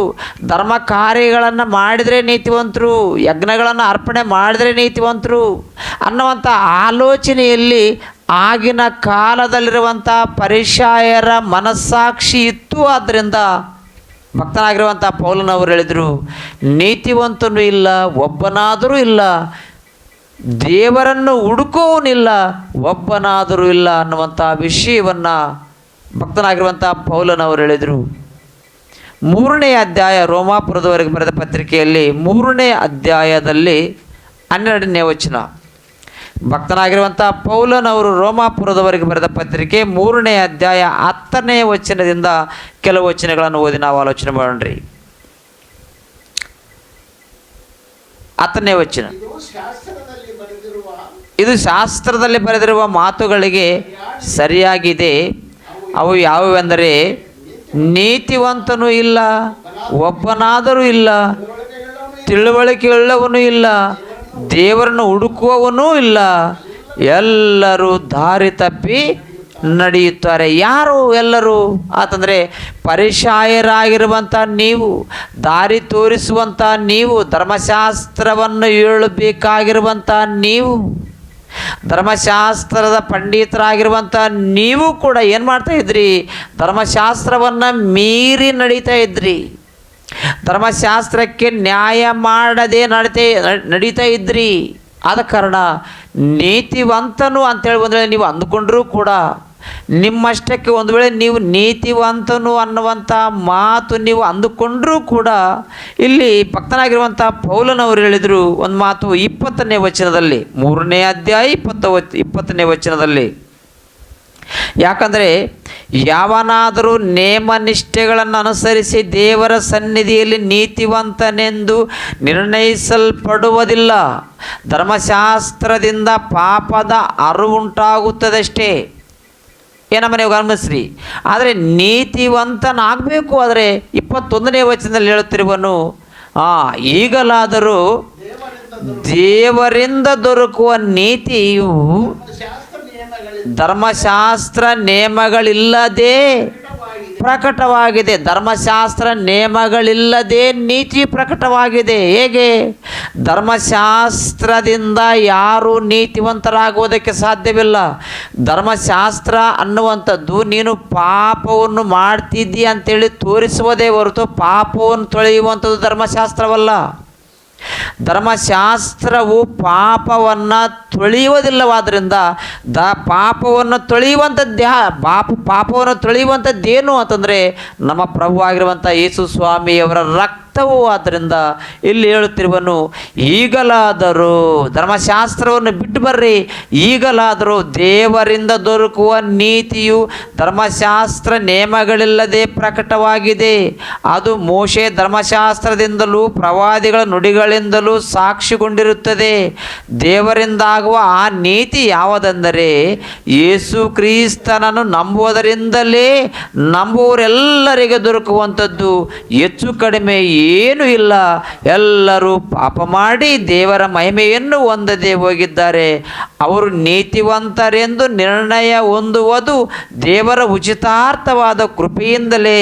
ಧರ್ಮ ಕಾರ್ಯಗಳನ್ನು ಮಾಡಿದರೆ ನೀತಿವಂತರು, ಯಜ್ಞಗಳನ್ನು ಅರ್ಪಣೆ ಮಾಡಿದರೆ ನೀತಿವಂತರು ಅನ್ನುವಂಥ ಆಲೋಚನೆಯಲ್ಲಿ ಆಗಿನ ಕಾಲದಲ್ಲಿರುವಂಥ ಪರಿಸಾಯರ ಮನಸ್ಸಾಕ್ಷಿ ಇತ್ತು. ಆದ್ದರಿಂದ ಭಕ್ತನಾಗಿರುವಂಥ ಪೌಲನವರು ಹೇಳಿದರು, ನೀತಿವಂತನೂ ಇಲ್ಲ, ಒಬ್ಬನಾದರೂ ಇಲ್ಲ, ದೇವರನ್ನು ಹುಡುಕೋನಿಲ್ಲ, ಒಬ್ಬನಾದರೂ ಇಲ್ಲ ಅನ್ನುವಂಥ ವಿಷಯವನ್ನು ಭಕ್ತನಾಗಿರುವಂಥ ಪೌಲನವರು ಹೇಳಿದರು. 3ನೇ ಅಧ್ಯಾಯ ರೋಮಾಪುರದವರೆಗೆ ಬರೆದ ಪತ್ರಿಕೆಯಲ್ಲಿ 3ನೇ ಅಧ್ಯಾಯದಲ್ಲಿ 12ನೇ ವಚನ, ಭಕ್ತನಾಗಿರುವಂಥ ಪೌಲನವರು ರೋಮಾಪುರದವರೆಗೆ ಬರೆದ ಪತ್ರಿಕೆ 3ನೇ ಅಧ್ಯಾಯ 10ನೇ ವಚನದಿಂದ ಕೆಲವು ವಚನಗಳನ್ನು ಓದಿ ನಾವು ಆಲೋಚನೆ ಮಾಡೋಣ್ರಿ. 10ನೇ ವಚನ, ಇದು ಶಾಸ್ತ್ರದಲ್ಲಿ ಬರೆದಿರುವ ಮಾತುಗಳಿಗೆ ಸರಿಯಾಗಿದೆ. ಅವು ಯಾವುವೆಂದರೆ, ನೀತಿವಂತನೂ ಇಲ್ಲ, ಒಬ್ಬನಾದರೂ ಇಲ್ಲ, ತಿಳುವಳಿಕೆಯುಳ್ಳವನೂ ಇಲ್ಲ, ದೇವರನ್ನು ಹುಡುಕುವವನೂ ಇಲ್ಲ, ಎಲ್ಲರೂ ದಾರಿ ತಪ್ಪಿ ನಡೆಯುತ್ತಾರೆ. ಯಾರು ಎಲ್ಲರೂ ಅಂತಂದರೆ ಪರಿಸಾಯರಾಗಿರುವಂಥ ನೀವು, ದಾರಿ ತೋರಿಸುವಂಥ ನೀವು, ಧರ್ಮಶಾಸ್ತ್ರವನ್ನು ಹೇಳಬೇಕಾಗಿರುವಂಥ ನೀವು, ಧರ್ಮಶಾಸ್ತ್ರದ ಪಂಡಿತರಾಗಿರುವಂಥ ನೀವು ಕೂಡ ಏನು ಮಾಡ್ತಾ ಇದ್ರಿ? ಧರ್ಮಶಾಸ್ತ್ರವನ್ನು ಮೀರಿ ನಡೀತಾ ಇದ್ರಿ. ಧರ್ಮಶಾಸ್ತ್ರಕ್ಕೆ ನ್ಯಾಯ ಮಾಡದೆ ನಡೀತಾ ಇದ್ರಿ. ಆದ ಕಾರಣ ನೀತಿವಂತನು ಅಂತೇಳಿ ಒಂದು ವೇಳೆ ನೀವು ಅಂದುಕೊಂಡ್ರೂ ಕೂಡ, ನಿಮ್ಮಷ್ಟಕ್ಕೆ ಒಂದು ವೇಳೆ ನೀವು ನೀತಿವಂತನು ಅನ್ನುವಂಥ ಮಾತು ನೀವು ಅಂದುಕೊಂಡ್ರೂ ಕೂಡ, ಇಲ್ಲಿ ಭಕ್ತನಾಗಿರುವಂಥ ಪೌಲನವರು ಹೇಳಿದರು ಒಂದು ಮಾತು 20ನೇ ವಚನದಲ್ಲಿ, 3ನೇ ಅಧ್ಯಾಯ 20ನೇ ವಚನದಲ್ಲಿ, ಯಾಕಂದರೆ ಯಾವನಾದರೂ ನೇಮ ನಿಷ್ಠೆಗಳನ್ನು ಅನುಸರಿಸಿ ದೇವರ ಸನ್ನಿಧಿಯಲ್ಲಿ ನೀತಿವಂತನೆಂದು ನಿರ್ಣಯಿಸಲ್ಪಡುವುದಿಲ್ಲ. ಧರ್ಮಶಾಸ್ತ್ರದಿಂದ ಪಾಪದ ಅರಿವುಂಟಾಗುತ್ತದಷ್ಟೇ. ಏನಮ್ಮ ನೀವು ಗಮನಿಸ್ರಿ. ಆದರೆ ನೀತಿವಂತನಾಗಬೇಕು. ಆದರೆ 21ನೇ ವಚನದಲ್ಲಿ ಹೇಳುತ್ತಿರುವನು, ಈಗಲಾದರೂ ದೇವರಿಂದ ದೊರಕುವ ನೀತಿಯು ಧರ್ಮಶಾಸ್ತ್ರ ನಿಯಮಗಳಿಲ್ಲದೆ ಪ್ರಕಟವಾಗಿದೆ. ಧರ್ಮಶಾಸ್ತ್ರ ನಿಯಮಗಳಿಲ್ಲದೆ ನೀತಿ ಪ್ರಕಟವಾಗಿದೆ. ಹೇಗೆ? ಧರ್ಮಶಾಸ್ತ್ರದಿಂದ ಯಾರೂ ನೀತಿವಂತರಾಗುವುದಕ್ಕೆ ಸಾಧ್ಯವಿಲ್ಲ. ಧರ್ಮಶಾಸ್ತ್ರ ಅನ್ನುವಂಥದ್ದು ನೀನು ಪಾಪವನ್ನು ಮಾಡ್ತಿದ್ದೀಯ ಅಂತೇಳಿ ತೋರಿಸುವುದೇ ಹೊರತು ಪಾಪವನ್ನು ತೊಳೆಯುವಂಥದ್ದು ಧರ್ಮಶಾಸ್ತ್ರವಲ್ಲ. ಧರ್ಮಶಾಸ್ತ್ರವು ಪಾಪವನ್ನು ತೊಳೆಯುವುದಿಲ್ಲವಾದ್ದರಿಂದ ಪಾಪವನ್ನು ತೊಳೆಯುವಂಥದ್ದೇನು ಅಂತಂದರೆ ನಮ್ಮ ಪ್ರಭುವಾಗಿರುವಂಥ ಯೇಸು ಸ್ವಾಮಿಯವರ ರಕ್ತವು. ಆದ್ದರಿಂದ ಇಲ್ಲಿ ಹೇಳುತ್ತಿರುವನು, ಈಗಲಾದರೂ ಧರ್ಮಶಾಸ್ತ್ರವನ್ನು ಬಿಟ್ಟು ಬರ್ರಿ, ಈಗಲಾದರೂ ದೇವರಿಂದ ದೊರಕುವ ನೀತಿಯು ಧರ್ಮಶಾಸ್ತ್ರ ನಿಯಮಗಳಿಲ್ಲದೆ ಪ್ರಕಟವಾಗಿದೆ. ಅದು ಮೋಶೆ ಧರ್ಮಶಾಸ್ತ್ರದಿಂದಲೂ ಪ್ರವಾದಿಗಳ ನುಡಿಗಳಿಂದಲೂ ಸಾಕ್ಷಿಗೊಂಡಿರುತ್ತದೆ. ದೇವರಿಂದಾಗುವ ಆ ನೀತಿ ಯಾವುದೆಂದರೆ, ಯೇಸು ಕ್ರಿಸ್ತನನ್ನು ನಂಬುವುದರಿಂದಲೇ ನಂಬುವವರೆಲ್ಲರಿಗೆ ದೊರಕುವಂಥದ್ದು. ಹೆಚ್ಚು ಕಡಿಮೆ ಏನೂ ಇಲ್ಲ. ಎಲ್ಲರೂ ಪಾಪ ಮಾಡಿ ದೇವರ ಮಹಿಮೆಯನ್ನು ಹೊಂದದೆ ಹೋಗಿದ್ದಾರೆ. ಅವರು ನೀತಿವಂತರೆಂದು ನಿರ್ಣಯ ಹೊಂದುವುದು ದೇವರ ಉಚಿತಾರ್ಥವಾದ ಕೃಪೆಯಿಂದಲೇ.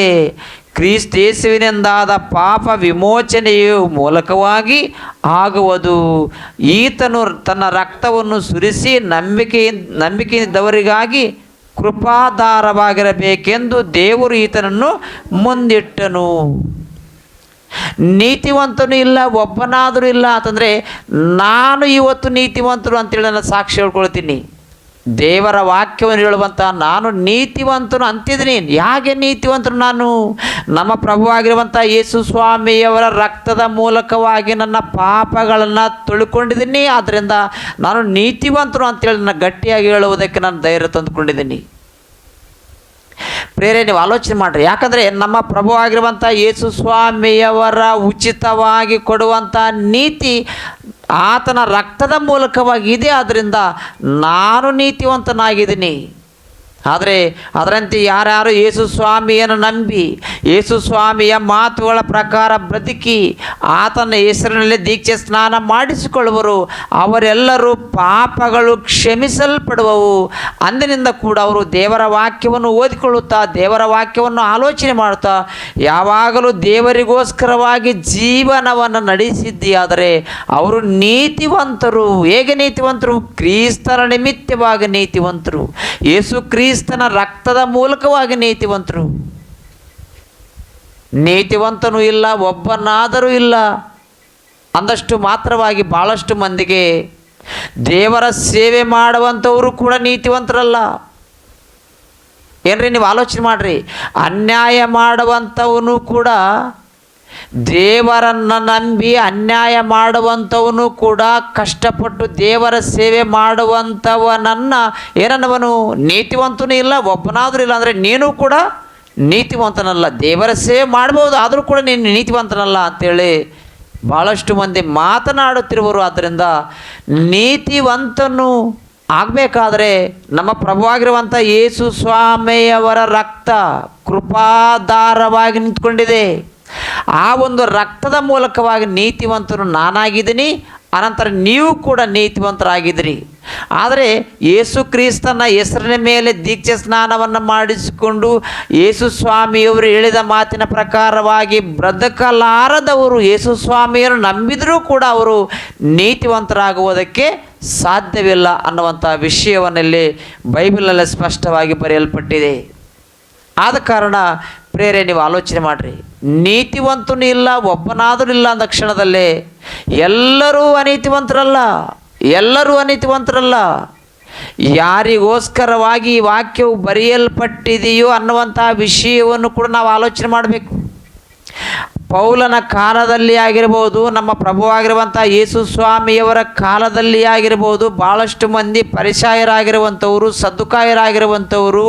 ಕ್ರಿಸ್ತೇಸುವಿನಿಂದಾದ ಪಾಪ ವಿಮೋಚನೆಯ ಮೂಲಕವಾಗಿ ಆಗುವುದು. ಈತನು ತನ್ನ ರಕ್ತವನ್ನು ಸುರಿಸಿ ನಂಬಿಕೆಯಿದ್ದವರಿಗಾಗಿ ಕೃಪಾಧಾರವಾಗಿರಬೇಕೆಂದು ದೇವರು ಈತನನ್ನು ಮುಂದಿಟ್ಟನು. ನೀತಿವಂತನು ಇಲ್ಲ, ಒಬ್ಬನಾದರೂ ಇಲ್ಲ ಅಂತಂದರೆ ನಾನು ಇವತ್ತು ನೀತಿವಂತರು ಅಂತೇಳಿ ನಾನು ಸಾಕ್ಷಿ ಹೇಳ್ಕೊಳ್ತೀನಿ. ದೇವರ ವಾಕ್ಯವನ್ನು ಹೇಳುವಂಥ ನಾನು ನೀತಿವಂತನು ಅಂತಿದ್ದೀನಿ. ಹೇಗೆ ನೀತಿವಂತನು ನಾನು? ನಮ್ಮ ಪ್ರಭುವಾಗಿರುವಂಥ ಯೇಸು ಸ್ವಾಮಿಯವರ ರಕ್ತದ ಮೂಲಕವಾಗಿ ನನ್ನ ಪಾಪಗಳನ್ನು ತೊಳ್ಕೊಂಡಿದ್ದೀನಿ. ಆದ್ದರಿಂದ ನಾನು ನೀತಿವಂತನು ಅಂತೇಳಿ ನಾನು ಗಟ್ಟಿಯಾಗಿ ಹೇಳುವುದಕ್ಕೆ ನಾನು ಧೈರ್ಯ ತಂದುಕೊಂಡಿದ್ದೀನಿ. ಪ್ರೇರೆ, ನೀವು ಆಲೋಚನೆ ಮಾಡಿರಿ. ಯಾಕಂದರೆ ನಮ್ಮ ಪ್ರಭುವಾಗಿರುವಂಥ ಯೇಸು ಸ್ವಾಮಿಯವರ ಉಚಿತವಾಗಿ ಕೊಡುವಂಥ ನೀತಿ ಆತನ ರಕ್ತದ ಮೂಲಕವಾಗಿ ಇದೆ. ಆದ್ದರಿಂದ ನಾನು ನೀತಿವಂತನಾಗಿದ್ದೀನಿ. ಆದರೆ ಅದರಂತೆ ಯಾರ್ಯಾರು ಯೇಸು ಸ್ವಾಮಿಯನ್ನು ನಂಬಿ ಯೇಸು ಸ್ವಾಮಿಯ ಮಾತುಗಳ ಪ್ರಕಾರ ಬದುಕಿ ಆತನ ಹೆಸರಿನಲ್ಲಿ ದೀಕ್ಷೆ ಸ್ನಾನ ಮಾಡಿಸಿಕೊಳ್ಳುವರು, ಅವರೆಲ್ಲರೂ ಪಾಪಗಳು ಕ್ಷಮಿಸಲ್ಪಡುವವು. ಅಂದಿನಿಂದ ಕೂಡ ಅವರು ದೇವರ ವಾಕ್ಯವನ್ನು ಓದಿಕೊಳ್ಳುತ್ತಾ, ದೇವರ ವಾಕ್ಯವನ್ನು ಆಲೋಚನೆ ಮಾಡುತ್ತಾ, ಯಾವಾಗಲೂ ದೇವರಿಗೋಸ್ಕರವಾಗಿ ಜೀವನವನ್ನು ನಡೆಸಿದ್ದೀಯಾದರೆ ಅವರು ನೀತಿವಂತರು. ಹೇಗೆ ನೀತಿವಂತರು? ಕ್ರಿಸ್ತನ ನಿಮಿತ್ತವಾಗಿ ನೀತಿವಂತರು. ಯೇಸು ಕ್ರಿಸ್ತನ ರಕ್ತದ ಮೂಲಕವಾಗಿ ನೀತಿವಂತರು. ನೀತಿವಂತನೂ ಇಲ್ಲ, ಒಬ್ಬನಾದರೂ ಇಲ್ಲ. ಅಂದಷ್ಟು ಮಾತ್ರವಾಗಿ ಭಾಳಷ್ಟು ಮಂದಿಗೆ ದೇವರ ಸೇವೆ ಮಾಡುವಂಥವರು ಕೂಡ ನೀತಿವಂತರಲ್ಲ. ಏನ್ರಿ, ನೀವು ಆಲೋಚನೆ ಮಾಡಿರಿ. ಅನ್ಯಾಯ ಮಾಡುವಂಥವನು ಕೂಡ, ದೇವರನ್ನು ನಂಬಿ ಅನ್ಯಾಯ ಮಾಡುವಂಥವನು ಕೂಡ, ಕಷ್ಟಪಟ್ಟು ದೇವರ ಸೇವೆ ಮಾಡುವಂಥವನನ್ನು ಏನನ್ನವನು? ನೀತಿವಂತನೂ ಇಲ್ಲ, ಒಬ್ಬನಾದರೂ ಇಲ್ಲ. ಅಂದರೆ ನೀನು ಕೂಡ ನೀತಿವಂತನಲ್ಲ. ದೇವರ ಸೇವೆ ಮಾಡ್ಬೋದು, ಆದರೂ ಕೂಡ ನೀನು ನೀತಿವಂತನಲ್ಲ ಅಂಥೇಳಿ ಭಾಳಷ್ಟು ಮಂದಿ ಮಾತನಾಡುತ್ತಿರುವರು. ಆದ್ದರಿಂದ ನೀತಿವಂತನು ಆಗಬೇಕಾದ್ರೆ ನಮ್ಮ ಪ್ರಭುವಾಗಿರುವಂಥ ಯೇಸು ಸ್ವಾಮಿಯವರ ರಕ್ತ ಕೃಪಾಧಾರವಾಗಿ ನಿಂತ್ಕೊಂಡಿದೆ. ಆ ಒಂದು ರಕ್ತದ ಮೂಲಕವಾಗಿ ನೀತಿವಂತನು ನಾನಾಗಿದ್ದೀನಿ, ಅನಂತರ ನೀವು ಕೂಡ ನೀತಿವಂತರಾಗಿದ್ದೀರಿ. ಆದರೆ ಯೇಸು ಕ್ರಿಸ್ತನ ಹೆಸರಿನ ಮೇಲೆ ದೀಕ್ಷೆ ಸ್ನಾನವನ್ನು ಮಾಡಿಸಿಕೊಂಡು ಯೇಸು ಸ್ವಾಮಿಯವರು ಹೇಳಿದ ಮಾತಿನ ಪ್ರಕಾರವಾಗಿ ಬ್ರದಕಲಾರದವರು ಯೇಸು ಸ್ವಾಮಿಯನ್ನು ನಂಬಿದರೂ ಕೂಡ ಅವರು ನೀತಿವಂತರಾಗುವುದಕ್ಕೆ ಸಾಧ್ಯವಿಲ್ಲ ಅನ್ನುವಂಥ ವಿಷಯವನ್ನಲ್ಲಿ ಬೈಬಲಲ್ಲಿ ಸ್ಪಷ್ಟವಾಗಿ ಬರೆಯಲ್ಪಟ್ಟಿದೆ. ಆದ ಕಾರಣ ಪ್ರೇರೆ ನೀವು ಆಲೋಚನೆ ಮಾಡಿರಿ, ನೀತಿವಂತನೂ ಇಲ್ಲ ಒಬ್ಬನಾದರೂ ಇಲ್ಲ ಅಂದ ಕ್ಷಣದಲ್ಲೇ ಎಲ್ಲರೂ ಅನೀತಿವಂತರಲ್ಲ, ಎಲ್ಲರೂ ಅನೀತಿವಂತರಲ್ಲ. ಯಾರಿಗೋಸ್ಕರವಾಗಿ ಈ ವಾಕ್ಯವು ಬರೆಯಲ್ಪಟ್ಟಿದೆಯೋ ಅನ್ನುವಂಥ ವಿಷಯವನ್ನು ಕೂಡ ನಾವು ಆಲೋಚನೆ ಮಾಡಬೇಕು. ಪೌಲನ ಕಾಲದಲ್ಲಿ ಆಗಿರ್ಬೋದು, ನಮ್ಮ ಪ್ರಭುವಾಗಿರುವಂಥ ಯೇಸು ಸ್ವಾಮಿಯವರ ಕಾಲದಲ್ಲಿ ಆಗಿರ್ಬೋದು, ಭಾಳಷ್ಟು ಮಂದಿ ಪರಿಸಾಯರಾಗಿರುವಂಥವರು, ಸದ್ದುಕಾಯರಾಗಿರುವಂಥವರು,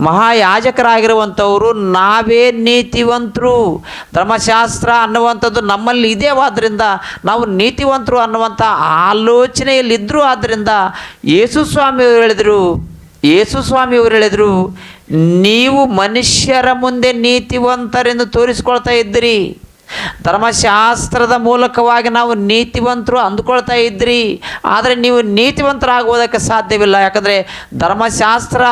ಮಹಾಯಾಜಕರಾಗಿರುವಂಥವರು ನಾವೇ ನೀತಿವಂತರು, ಧರ್ಮಶಾಸ್ತ್ರ ಅನ್ನುವಂಥದ್ದು ನಮ್ಮಲ್ಲಿ ಇದೆವಾದ್ದರಿಂದ ನಾವು ನೀತಿವಂತರು ಅನ್ನುವಂಥ ಆಲೋಚನೆಯಲ್ಲಿದ್ದರು. ಆದ್ದರಿಂದ ಯೇಸು ಸ್ವಾಮಿಯವರು ಹೇಳಿದರು, ನೀವು ಮನುಷ್ಯರ ಮುಂದೆ ನೀತಿವಂತರೆಂದು ತೋರಿಸ್ಕೊಳ್ತಾ ಇದ್ದೀರಿ, ಧರ್ಮಶಾಸ್ತ್ರದ ಮೂಲಕವಾಗಿ ನಾವು ನೀತಿವಂತರು ಅಂದುಕೊಳ್ತಾ ಇದ್ರಿ, ಆದರೆ ನೀವು ನೀತಿವಂತರಾಗುವುದಕ್ಕೆ ಸಾಧ್ಯವಿಲ್ಲ. ಯಾಕಂದರೆ ಧರ್ಮಶಾಸ್ತ್ರ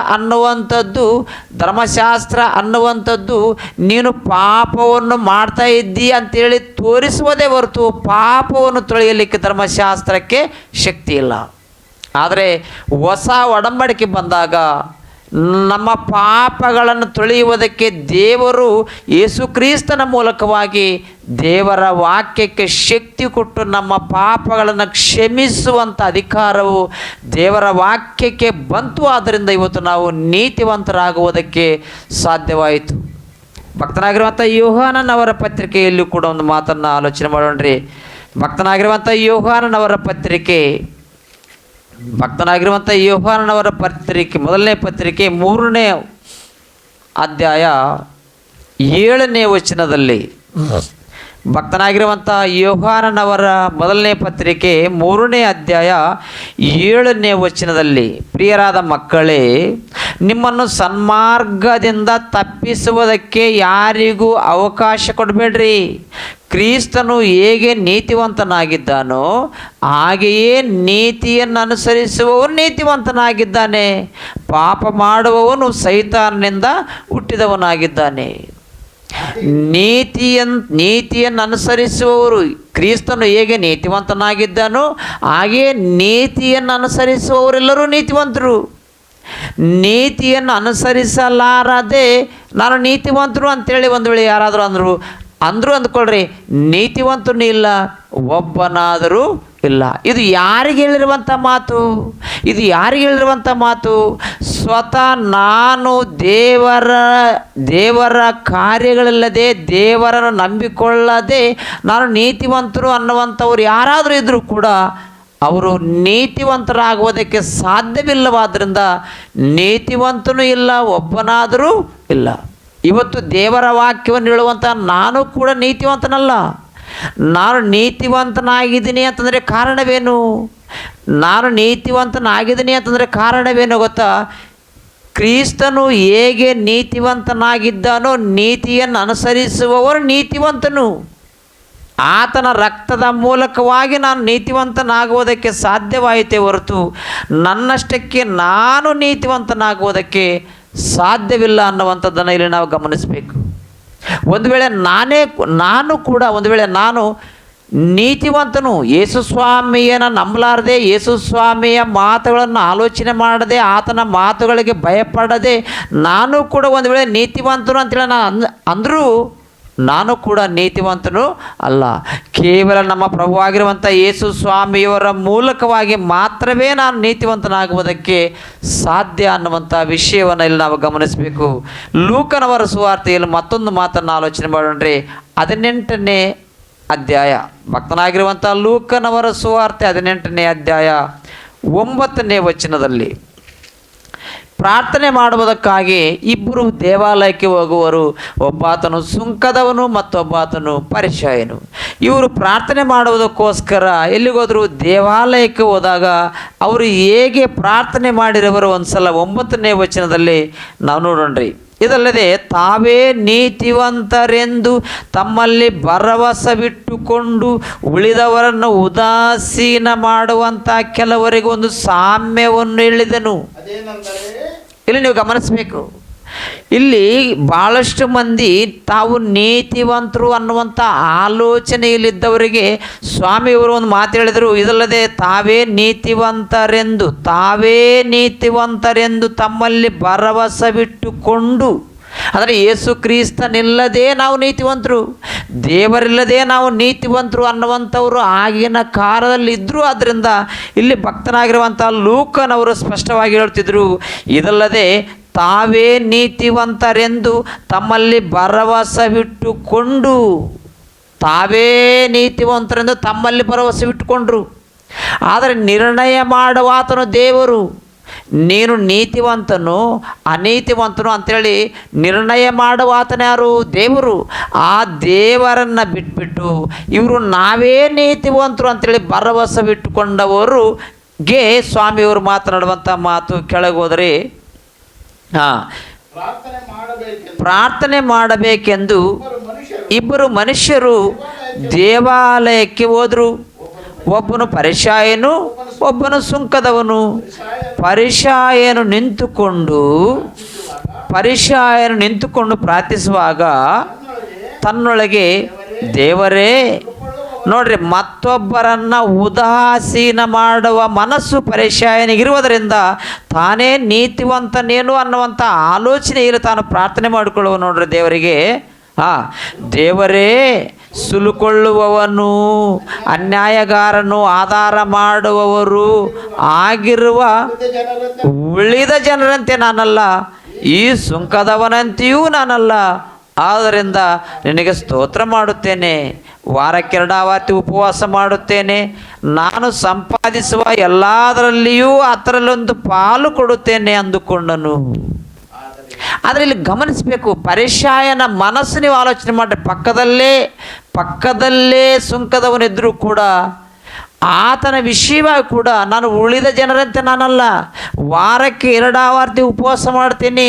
ಅನ್ನುವಂಥದ್ದು ನೀನು ಪಾಪವನ್ನು ಮಾಡ್ತಾ ಇದ್ದಿ ಅಂತೇಳಿ ತೋರಿಸುವುದೇ ಹೊರತು ಪಾಪವನ್ನು ತೊಳೆಯಲಿಕ್ಕೆ ಧರ್ಮಶಾಸ್ತ್ರಕ್ಕೆ ಶಕ್ತಿ ಇಲ್ಲ. ಆದರೆ ಹೊಸ ಒಡಂಬಡಿಕೆ ಬಂದಾಗ ನಮ್ಮ ಪಾಪಗಳನ್ನು ತೊಳೆಯುವುದಕ್ಕೆ ದೇವರು ಯೇಸು ಕ್ರಿಸ್ತನ ಮೂಲಕವಾಗಿ ದೇವರ ವಾಕ್ಯಕ್ಕೆ ಶಕ್ತಿ ಕೊಟ್ಟು ನಮ್ಮ ಪಾಪಗಳನ್ನು ಕ್ಷಮಿಸುವಂಥ ಅಧಿಕಾರವು ದೇವರ ವಾಕ್ಯಕ್ಕೆ ಬಂತು. ಆದ್ದರಿಂದ ಇವತ್ತು ನಾವು ನೀತಿವಂತರಾಗುವುದಕ್ಕೆ ಸಾಧ್ಯವಾಯಿತು. ಭಕ್ತನಾಗಿರುವಂಥ ಯೋಹಾನನವರ ಪತ್ರಿಕೆಯಲ್ಲೂ ಕೂಡ ಒಂದು ಮಾತನ್ನು ಆಲೋಚನೆ ಮಾಡೋಣ್ರಿ. ಭಕ್ತನಾಗಿರುವಂಥ ಯೋಹಾನನವರ ಪತ್ರಿಕೆ ಮೊದಲನೇ ಪತ್ರಿಕೆ 3ನೇ ಅಧ್ಯಾಯ 7ನೇ ವಚನದಲ್ಲಿ, ಭಕ್ತನಾಗಿರುವಂಥ ಯೋಹಾನನವರ ಮೊದಲನೇ ಪತ್ರಿಕೆ 3ನೇ ಅಧ್ಯಾಯ 7ನೇ ವಚನದಲ್ಲಿ, ಪ್ರಿಯರಾದ ಮಕ್ಕಳೇ, ನಿಮ್ಮನ್ನು ಸನ್ಮಾರ್ಗದಿಂದ ತಪ್ಪಿಸುವುದಕ್ಕೆ ಯಾರಿಗೂ ಅವಕಾಶ ಕೊಡಬೇಡ್ರಿ. ಕ್ರಿಸ್ತನು ಹೇಗೆ ನೀತಿವಂತನಾಗಿದ್ದಾನೋ ಹಾಗೆಯೇ ನೀತಿಯನ್ನು ಅನುಸರಿಸುವವನು ನೀತಿವಂತನಾಗಿದ್ದಾನೆ. ಪಾಪ ಮಾಡುವವನು ಸೈತಾನನಿಂದ ಹುಟ್ಟಿದವನಾಗಿದ್ದಾನೆ. ನೀತಿಯನ್ನು ಅನುಸರಿಸುವವರು, ಕ್ರಿಸ್ತನು ಹೇಗೆ ನೀತಿವಂತನಾಗಿದ್ದಾನೋ ಹಾಗೆಯೇ ನೀತಿಯನ್ನು ಅನುಸರಿಸುವವರೆಲ್ಲರೂ ನೀತಿವಂತರು. ನೀತಿಯನ್ನು ಅನುಸರಿಸಲಾರದೆ ನಾನು ನೀತಿವಂತರು ಅಂತೇಳಿ ಒಂದು ವೇಳೆ ಯಾರಾದರೂ ಅಂದ್ಕೊಳ್ರಿ, ನೀತಿವಂತನೂ ಇಲ್ಲ, ಒಬ್ಬನಾದರೂ ಇಲ್ಲ. ಇದು ಯಾರಿಗೆ ಹೇಳಿರುವಂಥ ಮಾತು? ಸ್ವತಃ ನಾನು ದೇವರ ಕಾರ್ಯಗಳಿಲ್ಲದೆ, ದೇವರನ್ನು ನಂಬಿಕೊಳ್ಳದೆ ನಾನು ನೀತಿವಂತರು ಅನ್ನುವಂಥವ್ರು ಯಾರಾದರೂ ಇದ್ದರೂ ಕೂಡ ಅವರು ನೀತಿವಂತರಾಗುವುದಕ್ಕೆ ಸಾಧ್ಯವಿಲ್ಲವಾದ್ದರಿಂದ ನೀತಿವಂತನೂ ಇಲ್ಲ, ಒಬ್ಬನಾದರೂ ಇಲ್ಲ. ಇವತ್ತು ದೇವರ ವಾಕ್ಯವನ್ನು ಹೇಳುವಂಥ ನಾನು ಕೂಡ ನೀತಿವಂತನಲ್ಲ. ನಾನು ನೀತಿವಂತನಾಗಿದ್ದೀನಿ ಅಂತಂದರೆ ಕಾರಣವೇನು? ಗೊತ್ತಾ? ಕ್ರಿಸ್ತನು ಹೇಗೆ ನೀತಿವಂತನಾಗಿದ್ದಾನೋ ನೀತಿಯನ್ನು ಅನುಸರಿಸುವವರು ನೀತಿವಂತನು. ಆತನ ರಕ್ತದ ಮೂಲಕವಾಗಿ ನಾನು ನೀತಿವಂತನಾಗುವುದಕ್ಕೆ ಸಾಧ್ಯವಾಯಿತೇ ಹೊರತು ನನ್ನಷ್ಟಕ್ಕೆ ನಾನು ನೀತಿವಂತನಾಗುವುದಕ್ಕೆ ಸಾಧ್ಯವಿಲ್ಲ ಅನ್ನುವಂಥದ್ದನ್ನು ಇಲ್ಲಿ ನಾವು ಗಮನಿಸಬೇಕು. ಒಂದು ವೇಳೆ ನಾನು ನೀತಿವಂತನು, ಯೇಸು ಸ್ವಾಮಿಯನ್ನು ನಂಬಲಾರದೆ, ಯೇಸು ಸ್ವಾಮಿಯ ಮಾತುಗಳನ್ನು ಆಲೋಚನೆ ಮಾಡದೆ, ಆತನ ಮಾತುಗಳಿಗೆ ಭಯಪಡದೆ ನಾನು ಕೂಡ ಒಂದು ವೇಳೆ ನೀತಿವಂತನು ಅಂತೇಳಿ ಅಂದರೂ ನಾನು ಕೂಡ ನೀತಿವಂತನು ಅಲ್ಲ. ಕೇವಲ ನಮ್ಮ ಪ್ರಭುವಾಗಿರುವಂಥ ಯೇಸು ಸ್ವಾಮಿಯವರ ಮೂಲಕವಾಗಿ ಮಾತ್ರವೇ ನಾನು ನೀತಿವಂತನಾಗುವುದಕ್ಕೆ ಸಾಧ್ಯ ಅನ್ನುವಂಥ ವಿಷಯವನ್ನು ಇಲ್ಲಿ ನಾವು ಗಮನಿಸಬೇಕು. ಲೂಕನವರ ಸುವಾರ್ತೆಯಲ್ಲಿ ಮತ್ತೊಂದು ಮಾತನ್ನು ಆಲೋಚನೆ ಮಾಡೋಣ್ರಿ. 18ನೇ ಅಧ್ಯಾಯ, ಭಕ್ತನಾಗಿರುವಂಥ ಲೂಕನವರ ಸುವಾರ್ತೆ 18ನೇ ಅಧ್ಯಾಯ 9ನೇ ವಚನದಲ್ಲಿ, ಪ್ರಾರ್ಥನೆ ಮಾಡುವುದಕ್ಕಾಗಿ ಇಬ್ಬರು ದೇವಾಲಯಕ್ಕೆ ಹೋಗುವರು, ಒಬ್ಬಾತನು ಸುಂಕದವನು ಮತ್ತೊಬ್ಬಾತನು ಪರಿಸಾಯನು. ಇವರು ಪ್ರಾರ್ಥನೆ ಮಾಡುವುದಕ್ಕೋಸ್ಕರ ಎಲ್ಲಿಗೋದ್ರು? ದೇವಾಲಯಕ್ಕೆ ಹೋದಾಗ ಅವರು ಹೇಗೆ ಪ್ರಾರ್ಥನೆ ಮಾಡಿರೋರು ಒಂದ್ಸಲ 9ನೇ ವಚನದಲ್ಲಿ ನಾವು ನೋಡೋಣ್ರಿ. ಇದಲ್ಲದೆ ತಾವೇ ನೀತಿವಂತರೆಂದು ತಮ್ಮಲ್ಲಿ ಭರವಸವಿಟ್ಟುಕೊಂಡು ಉಳಿದವರನ್ನು ಉದಾಸೀನ ಮಾಡುವಂಥ ಕೆಲವರಿಗೆ ಒಂದು ಸಾಮ್ಯವನ್ನು ಹೇಳಿದನು. ಇಲ್ಲಿ ನೀವು ಗಮನಿಸಬೇಕು, ಇಲ್ಲಿ ಭಾಳಷ್ಟು ಮಂದಿ ತಾವು ನೀತಿವಂತರು ಅನ್ನುವಂಥ ಆಲೋಚನೆಯಲ್ಲಿದ್ದವರಿಗೆ ಸ್ವಾಮಿಯವರು ಒಂದು ಮಾತು ಹೇಳಿದರು. ಇದಲ್ಲದೆ ತಾವೇ ನೀತಿವಂತರೆಂದು ತಮ್ಮಲ್ಲಿ ಭರವಸವಿಟ್ಟುಕೊಂಡು, ಅಂದರೆ ಯೇಸು ಕ್ರಿಸ್ತನಿಲ್ಲದೆ ನಾವು ನೀತಿವಂತರು, ದೇವರಿಲ್ಲದೆ ನಾವು ನೀತಿವಂತರು ಅನ್ನುವಂಥವರು ಆಗಿನ ಕಾಲದಲ್ಲಿ ಇದ್ದರು. ಆದ್ದರಿಂದ ಇಲ್ಲಿ ಭಕ್ತನಾಗಿರುವಂಥ ಲೂಕನವರು ಸ್ಪಷ್ಟವಾಗಿ ಹೇಳ್ತಿದ್ರು, ಇದಲ್ಲದೆ ತಾವೇ ನೀತಿವಂತರೆಂದು ತಮ್ಮಲ್ಲಿ ಭರವಸವಿಟ್ಟುಕೊಂಡು, ತಾವೇ ನೀತಿವಂತರೆಂದು ತಮ್ಮಲ್ಲಿ ಭರವಸವಿಟ್ಟುಕೊಂಡ್ರು. ಆದರೆ ನಿರ್ಣಯ ಮಾಡುವಾತನು ದೇವರು. ನೀನು ನೀತಿವಂತನು ಅನೀತಿವಂತನು ಅಂಥೇಳಿ ನಿರ್ಣಯ ಮಾಡುವಾತನ ಯಾರು? ದೇವರು. ಆ ದೇವರನ್ನು ಬಿಟ್ಬಿಟ್ಟು ಇವರು ನಾವೇ ನೀತಿವಂತರು ಅಂಥೇಳಿ ಭರವಸವಿಟ್ಟುಕೊಂಡವರಿಗೆ ಸ್ವಾಮಿಯವರು ಮಾತನಾಡುವಂಥ ಮಾತು ಕೆಳಗೆ ಹೋದರೆ, ಪ್ರಾರ್ಥನೆ ಮಾಡಬೇಕೆಂದು ಇಬ್ಬರು ಮನುಷ್ಯರು ದೇವಾಲಯಕ್ಕೆ ಹೋದರು. ಒಬ್ಬನು ಪರಿಸಾಯನು, ಒಬ್ಬನು ಸುಂಕದವನು. ಪರಿಸಾಯನು ನಿಂತುಕೊಂಡು ಪ್ರಾರ್ಥಿಸುವಾಗ ತನ್ನೊಳಗೆ, ದೇವರೇ, ನೋಡ್ರಿ, ಮತ್ತೊಬ್ಬರನ್ನು ಉದಾಸೀನ ಮಾಡುವ ಮನಸ್ಸು ಪರಿಸಾಯನಿಗಿರುವುದರಿಂದ ತಾನೇ ನೀತಿವಂತನೇನು ಅನ್ನುವಂಥ ಆಲೋಚನೆಯಲ್ಲಿ ತಾನು ಪ್ರಾರ್ಥನೆ ಮಾಡಿಕೊಳ್ಳುವ. ನೋಡ್ರಿ, ದೇವರಿಗೆ, ದೇವರೇ, ಸುಲುಕೊಳ್ಳುವವನು, ಅನ್ಯಾಯಗಾರನು, ಆಧಾರ ಮಾಡುವವರು ಆಗಿರುವ ಉಳಿದ ಜನರಂತೆ ನಾನಲ್ಲ, ಈ ಸುಂಕದವನಂತೆಯೂ ನಾನಲ್ಲ. ಆದ್ದರಿಂದ ನಿನಗೆ ಸ್ತೋತ್ರ ಮಾಡುತ್ತೇನೆ, ವಾರಕ್ಕೆ 2 ಆವರ್ತಿ ಉಪವಾಸ ಮಾಡುತ್ತೇನೆ, ನಾನು ಸಂಪಾದಿಸುವ ಎಲ್ಲದರಲ್ಲಿಯೂ ಅದರಲ್ಲೊಂದು ಪಾಲು ಕೊಡುತ್ತೇನೆ ಅಂದುಕೊಂಡನು. ಆದರೆ ಇಲ್ಲಿ ಗಮನಿಸಬೇಕು, ಪರಿಸಾಯನ ಮನಸ್ಸು ನೀವು ಆಲೋಚನೆ ಮಾಡಿರಿ. ಪಕ್ಕದಲ್ಲೇ ಸುಂಕದವನಿದ್ದರೂ ಕೂಡ ಆತನ ವಿಷಯವಾಗಿ ಕೂಡ ನಾನು ಉಳಿದ ಜನರಂತೆ ನಾನಲ್ಲ, ವಾರಕ್ಕೆ 2 ಆವರ್ತಿ ಉಪವಾಸ ಮಾಡ್ತೀನಿ,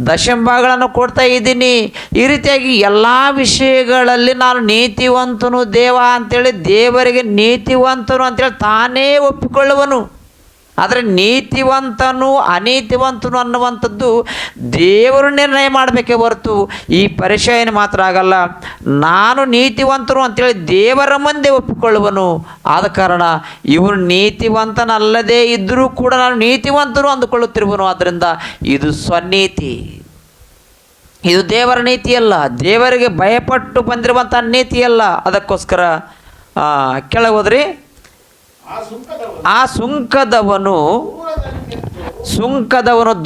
ದಶಂಭಾಗಗಳನ್ನು ಕೊಡ್ತಾ ಇದ್ದೀನಿ, ಈ ರೀತಿಯಾಗಿ ಎಲ್ಲ ವಿಷಯಗಳಲ್ಲಿ ನಾನು ನೀತಿವಂತನು ದೇವ ಅಂಥೇಳಿ ದೇವರಿಗೆ ನೀತಿವಂತನು ಅಂಥೇಳಿ ತಾನೇ ಒಪ್ಪಿಕೊಳ್ಳುವನು. ಆದರೆ ನೀತಿವಂತನು ಅನೀತಿವಂತನು ಅನ್ನುವಂಥದ್ದು ದೇವರು ನಿರ್ಣಯ ಮಾಡಬೇಕೇ ಹೊರತು ಈ ಪರಿಸಾಯನ ಮಾತ್ರ ಆಗಲ್ಲ. ನಾನು ನೀತಿವಂತನು ಅಂಥೇಳಿ ದೇವರ ಮುಂದೆ ಒಪ್ಪಿಕೊಳ್ಳುವನು. ಆದ ಕಾರಣ ಇವರು ನೀತಿವಂತನಲ್ಲದೇ ಇದ್ದರೂ ಕೂಡ ನಾನು ನೀತಿವಂತನು ಅಂದುಕೊಳ್ಳುತ್ತಿರುವನು. ಆದ್ದರಿಂದ ಇದು ಸ್ವನೀತಿ, ಇದು ದೇವರ ನೀತಿಯಲ್ಲ, ದೇವರಿಗೆ ಭಯಪಟ್ಟು ಬಂದಿರುವಂಥ ನೀತಿಯಲ್ಲ. ಅದಕ್ಕೋಸ್ಕರ ಕೆಳಗೆ ಹೋದ್ರಿ, ಆ ಸುಂಕದವನು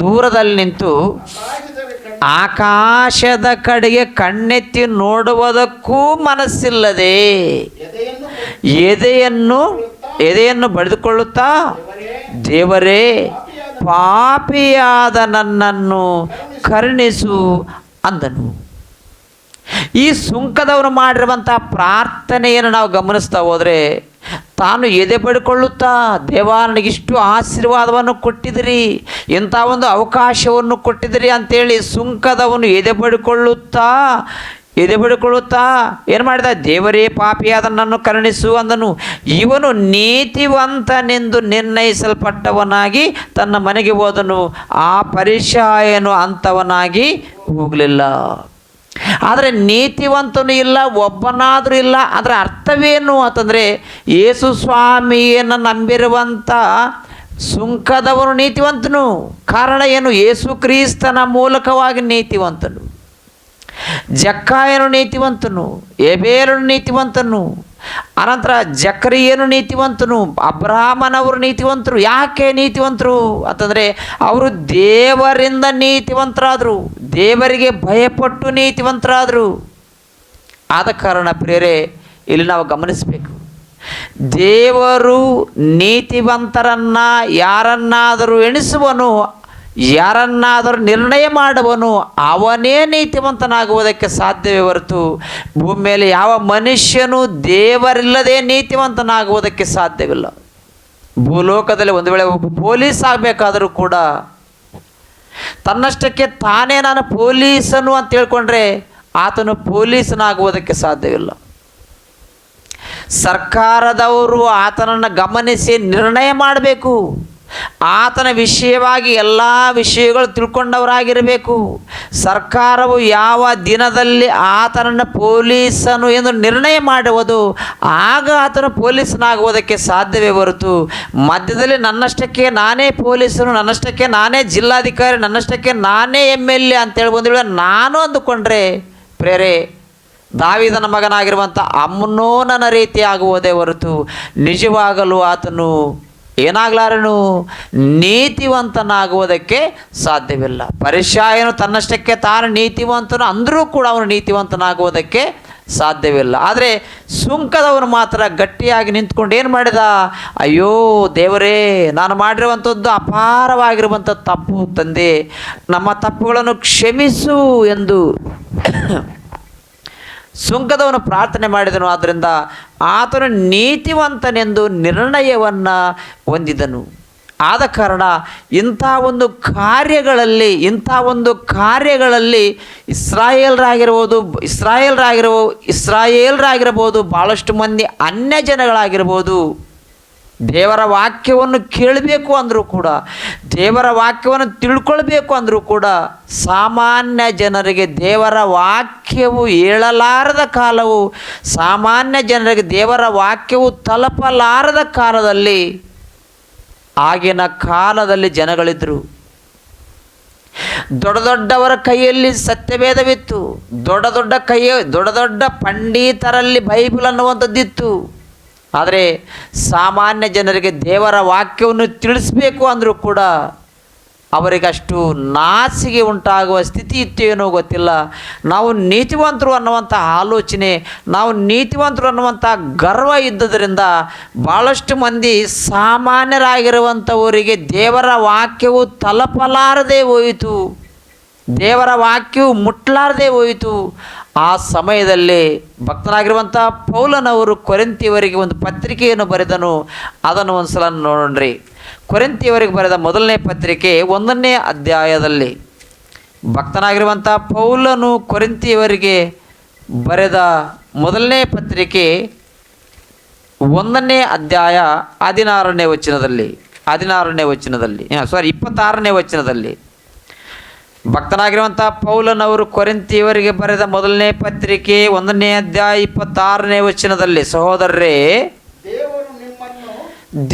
ದೂರದಲ್ಲಿ ನಿಂತು ಆಕಾಶದ ಕಡೆಗೆ ಕಣ್ಣೆತ್ತಿ ನೋಡುವುದಕ್ಕೂ ಮನಸ್ಸಿಲ್ಲದೆ ಎದೆಯನ್ನು ಬಡಿದುಕೊಳ್ಳುತ್ತಾ, ದೇವರೇ, ಪಾಪಿಯಾದ ನನ್ನನ್ನು ಕರುಣಿಸು ಅಂದನು. ಈ ಸುಂಕದವನು ಮಾಡಿರುವಂಥ ಪ್ರಾರ್ಥನೆಯನ್ನು ನಾವು ಗಮನಿಸ್ತಾ ಹೋದರೆ, ತಾನು ಎದೆ ಬಡಿಕೊಳ್ಳುತ್ತಾ, ದೇವ, ನನಗಿಷ್ಟು ಆಶೀರ್ವಾದವನ್ನು ಕೊಟ್ಟಿದ್ದೀರಿ, ಇಂಥ ಒಂದು ಅವಕಾಶವನ್ನು ಕೊಟ್ಟಿದ್ದೀರಿ ಅಂಥೇಳಿ ಸುಂಕದವನು ಎದೆ ಬಡಿಕೊಳ್ಳುತ್ತಾ ಏನು ಮಾಡಿದ? ದೇವರೇ, ಪಾಪಿಯಾದ ನನ್ನನ್ನು ಕರುಣಿಸು ಅಂದನು. ಇವನು ನೀತಿವಂತನೆಂದು ನಿರ್ಣಯಿಸಲ್ಪಟ್ಟವನಾಗಿ ತನ್ನ ಮನೆಗೆ ಹೋದನು. ಆ ಪರಿಸಾಯನು ಅಂಥವನಾಗಿ ಹೋಗಲಿಲ್ಲ. ಆದರೆ ನೀತಿವಂತನೂ ಇಲ್ಲ, ಒಬ್ಬನಾದರೂ ಇಲ್ಲ. ಅದರ ಅರ್ಥವೇನು ಅಂತಂದರೆ, ಯೇಸು ಸ್ವಾಮಿಯನ್ನು ನಂಬಿರುವಂಥ ಸುಂಕದವನು ನೀತಿವಂತನು. ಕಾರಣ ಏನು? ಯೇಸು ಕ್ರಿಸ್ತನ ಮೂಲಕವಾಗಿ ನೀತಿವಂತನು. ಜಕ್ಕಾಯನು ನೀತಿವಂತನು, ಎಬೇರನು ನೀತಿವಂತನು, ಅನಂತರ ಜಕರಿಯನು ನೀತಿವಂತನು, ಅಬ್ರಹಾಮನವರು ನೀತಿವಂತರು. ಯಾಕೆ ನೀತಿವಂತರು ಅಂತಂದರೆ, ಅವರು ದೇವರಿಂದ ನೀತಿವಂತರಾದರು, ದೇವರಿಗೆ ಭಯಪಟ್ಟು ನೀತಿವಂತರಾದರು. ಆದ ಕಾರಣ ಪ್ರಿಯರೇ, ಇಲ್ಲಿ ನಾವು ಗಮನಿಸಬೇಕು, ದೇವರು ನೀತಿವಂತರನ್ನು ಯಾರನ್ನಾದರೂ ಎಣಿಸುವನು, ಯಾರನ್ನಾದರೂ ನಿರ್ಣಯ ಮಾಡುವನು, ಅವನೇ ನೀತಿವಂತನಾಗುವುದಕ್ಕೆ ಸಾಧ್ಯವೇ ಹೊರತು ಭೂಮಿ ಮೇಲೆ ಯಾವ ಮನುಷ್ಯನು ದೇವರಿಲ್ಲದೆ ನೀತಿವಂತನಾಗುವುದಕ್ಕೆ ಸಾಧ್ಯವಿಲ್ಲ. ಭೂಲೋಕದಲ್ಲಿ ಒಂದು ವೇಳೆ ಒಬ್ಬ ಪೊಲೀಸ್ ಆಗಬೇಕಾದರೂ ಕೂಡ ತನ್ನಷ್ಟಕ್ಕೆ ತಾನೇ ನಾನು ಪೊಲೀಸನು ಅಂತ ಹೇಳ್ಕೊಂಡ್ರೆ ಆತನು ಪೊಲೀಸನಾಗುವುದಕ್ಕೆ ಸಾಧ್ಯವಿಲ್ಲ. ಸರ್ಕಾರದವರು ಆತನನ್ನು ಗಮನಿಸಿ ನಿರ್ಣಯ ಮಾಡಬೇಕು. ಆತನ ವಿಷಯವಾಗಿ ಎಲ್ಲ ವಿಷಯಗಳು ತಿಳ್ಕೊಂಡವರಾಗಿರಬೇಕು. ಸರ್ಕಾರವು ಯಾವ ದಿನದಲ್ಲಿ ಆತನನ್ನು ಪೊಲೀಸನು ಎಂದು ನಿರ್ಣಯ ಮಾಡುವುದು, ಆಗ ಆತನು ಪೊಲೀಸನಾಗುವುದಕ್ಕೆ ಸಾಧ್ಯವೇ ಹೊರತು ಮಧ್ಯದಲ್ಲಿ ನನ್ನಷ್ಟಕ್ಕೆ ನಾನೇ ಪೊಲೀಸನು, ನನ್ನಷ್ಟಕ್ಕೆ ನಾನೇ ಜಿಲ್ಲಾಧಿಕಾರಿ, ನನ್ನಷ್ಟಕ್ಕೆ ನಾನೇ MLA ಅಂತೇಳಿ ಬಂದಿಲ್ಲ ನಾನು ಅಂದುಕೊಂಡ್ರೆ ಪ್ರೇರೆ ದಾವೀದನ ಮಗನಾಗಿರುವಂಥ ಅಮ್ನೋನನ ರೀತಿ ಆಗುವುದೇ ಹೊರತು ನಿಜವಾಗಲೂ ಆತನು ಏನಾಗಲಾರನು, ನೀತಿವಂತನಾಗುವುದಕ್ಕೆ ಸಾಧ್ಯವಿಲ್ಲ. ಪರಿಶಾಯನು ತನ್ನಷ್ಟಕ್ಕೆ ತಾನು ನೀತಿವಂತನು ಅಂದರೂ ಕೂಡ ಅವನು ನೀತಿವಂತನಾಗುವುದಕ್ಕೆ ಸಾಧ್ಯವಿಲ್ಲ. ಆದರೆ ಸುಂಕದವನು ಮಾತ್ರ ಗಟ್ಟಿಯಾಗಿ ನಿಂತ್ಕೊಂಡು ಏನು ಮಾಡಿದ, ಅಯ್ಯೋ ದೇವರೇ, ನಾನು ಮಾಡಿರುವಂಥದ್ದು ಅಪಾರವಾಗಿರುವಂಥ ತಪ್ಪು ತಂದೆ, ನಮ್ಮ ತಪ್ಪುಗಳನ್ನು ಕ್ಷಮಿಸು ಎಂದು ಸುಂಕದವನು ಪ್ರಾರ್ಥನೆ ಮಾಡಿದನು. ಆದ್ದರಿಂದ ಆತನು ನೀತಿವಂತನೆಂದು ನಿರ್ಣಯವನ್ನು ಹೊಂದಿದನು. ಆದ ಕಾರಣ ಇಂಥ ಒಂದು ಕಾರ್ಯಗಳಲ್ಲಿ ಇಸ್ರಾಯೇಲ್ರಾಗಿರ್ಬೋದು, ಭಾಳಷ್ಟು ಮಂದಿ ಅನ್ಯ ಜನಗಳಾಗಿರ್ಬೋದು, ದೇವರ ವಾಕ್ಯವನ್ನು ಕೇಳಬೇಕು ಅಂದರೂ ಕೂಡ, ದೇವರ ವಾಕ್ಯವನ್ನು ತಿಳ್ಕೊಳ್ಬೇಕು ಅಂದರೂ ಕೂಡ ಸಾಮಾನ್ಯ ಜನರಿಗೆ ದೇವರ ವಾಕ್ಯವು ಹೇಳಲಾರದ ಕಾಲವು, ಸಾಮಾನ್ಯ ಜನರಿಗೆ ದೇವರ ವಾಕ್ಯವು ತಲುಪಲಾರದ ಕಾಲದಲ್ಲಿ, ಆಗಿನ ಕಾಲದಲ್ಲಿ ಜನಗಳಿದ್ದರು. ದೊಡ್ಡ ದೊಡ್ಡವರ ಕೈಯಲ್ಲಿ ಸತ್ಯವೇದವಿತ್ತು. ದೊಡ್ಡ ದೊಡ್ಡ ಪಂಡಿತರಲ್ಲಿ ಬೈಬಲ್ ಅನ್ನುವಂಥದ್ದಿತ್ತು. ಆದರೆ ಸಾಮಾನ್ಯ ಜನರಿಗೆ ದೇವರ ವಾಕ್ಯವನ್ನು ತಿಳಿಸಬೇಕು ಅಂದರೂ ಕೂಡ ಅವರಿಗಷ್ಟು ನಾಚಿಕೆ ಉಂಟಾಗುವ ಸ್ಥಿತಿ ಇತ್ತು ಏನೋ ಗೊತ್ತಿಲ್ಲ. ನಾವು ನೀತಿವಂತರು ಅನ್ನುವಂಥ ಆಲೋಚನೆ, ನಾವು ನೀತಿವಂತರು ಅನ್ನುವಂಥ ಗರ್ವ ಇದ್ದುದರಿಂದ ಭಾಳಷ್ಟು ಮಂದಿ ಸಾಮಾನ್ಯರಾಗಿರುವಂಥವರಿಗೆ ದೇವರ ವಾಕ್ಯವು ತಲುಪಲಾರದೆ ಹೋಯಿತು, ದೇವರ ವಾಕ್ಯವು ಮುಟ್ಟಲಾರದೆ ಹೋಯಿತು. ಆ ಸಮಯದಲ್ಲಿ ಭಕ್ತನಾಗಿರುವಂಥ ಪೌಲನವರು ಕೊರಿಂಥಿಯವರಿಗೆ ಒಂದು ಪತ್ರಿಕೆಯನ್ನು ಬರೆದನು. ಅದನ್ನು ಒಂದು ಸಲ ನೋಡ್ರಿ. ಕೊರಿಂಥಿಯವರಿಗೆ ಬರೆದ ಮೊದಲನೇ ಪತ್ರಿಕೆ 1ನೇ ಅಧ್ಯಾಯದಲ್ಲಿ ಭಕ್ತನಾಗಿರುವಂಥ ಪೌಲನು ಕೊರಿಂಥಿಯವರಿಗೆ ಬರೆದ ಮೊದಲನೇ ಪತ್ರಿಕೆ 1ನೇ ಅಧ್ಯಾಯ 26ನೇ ವಚನದಲ್ಲಿ ಭಕ್ತನಾಗಿರುವಂಥ ಪೌಲನವರು ಕೊರಿಂಥಿಯವರಿಗೆ ಬರೆದ ಮೊದಲನೇ ಪತ್ರಿಕೆ 1ನೇ ಅಧ್ಯಾಯ 26ನೇ ವಚನದಲ್ಲಿ, ಸಹೋದರರೇ,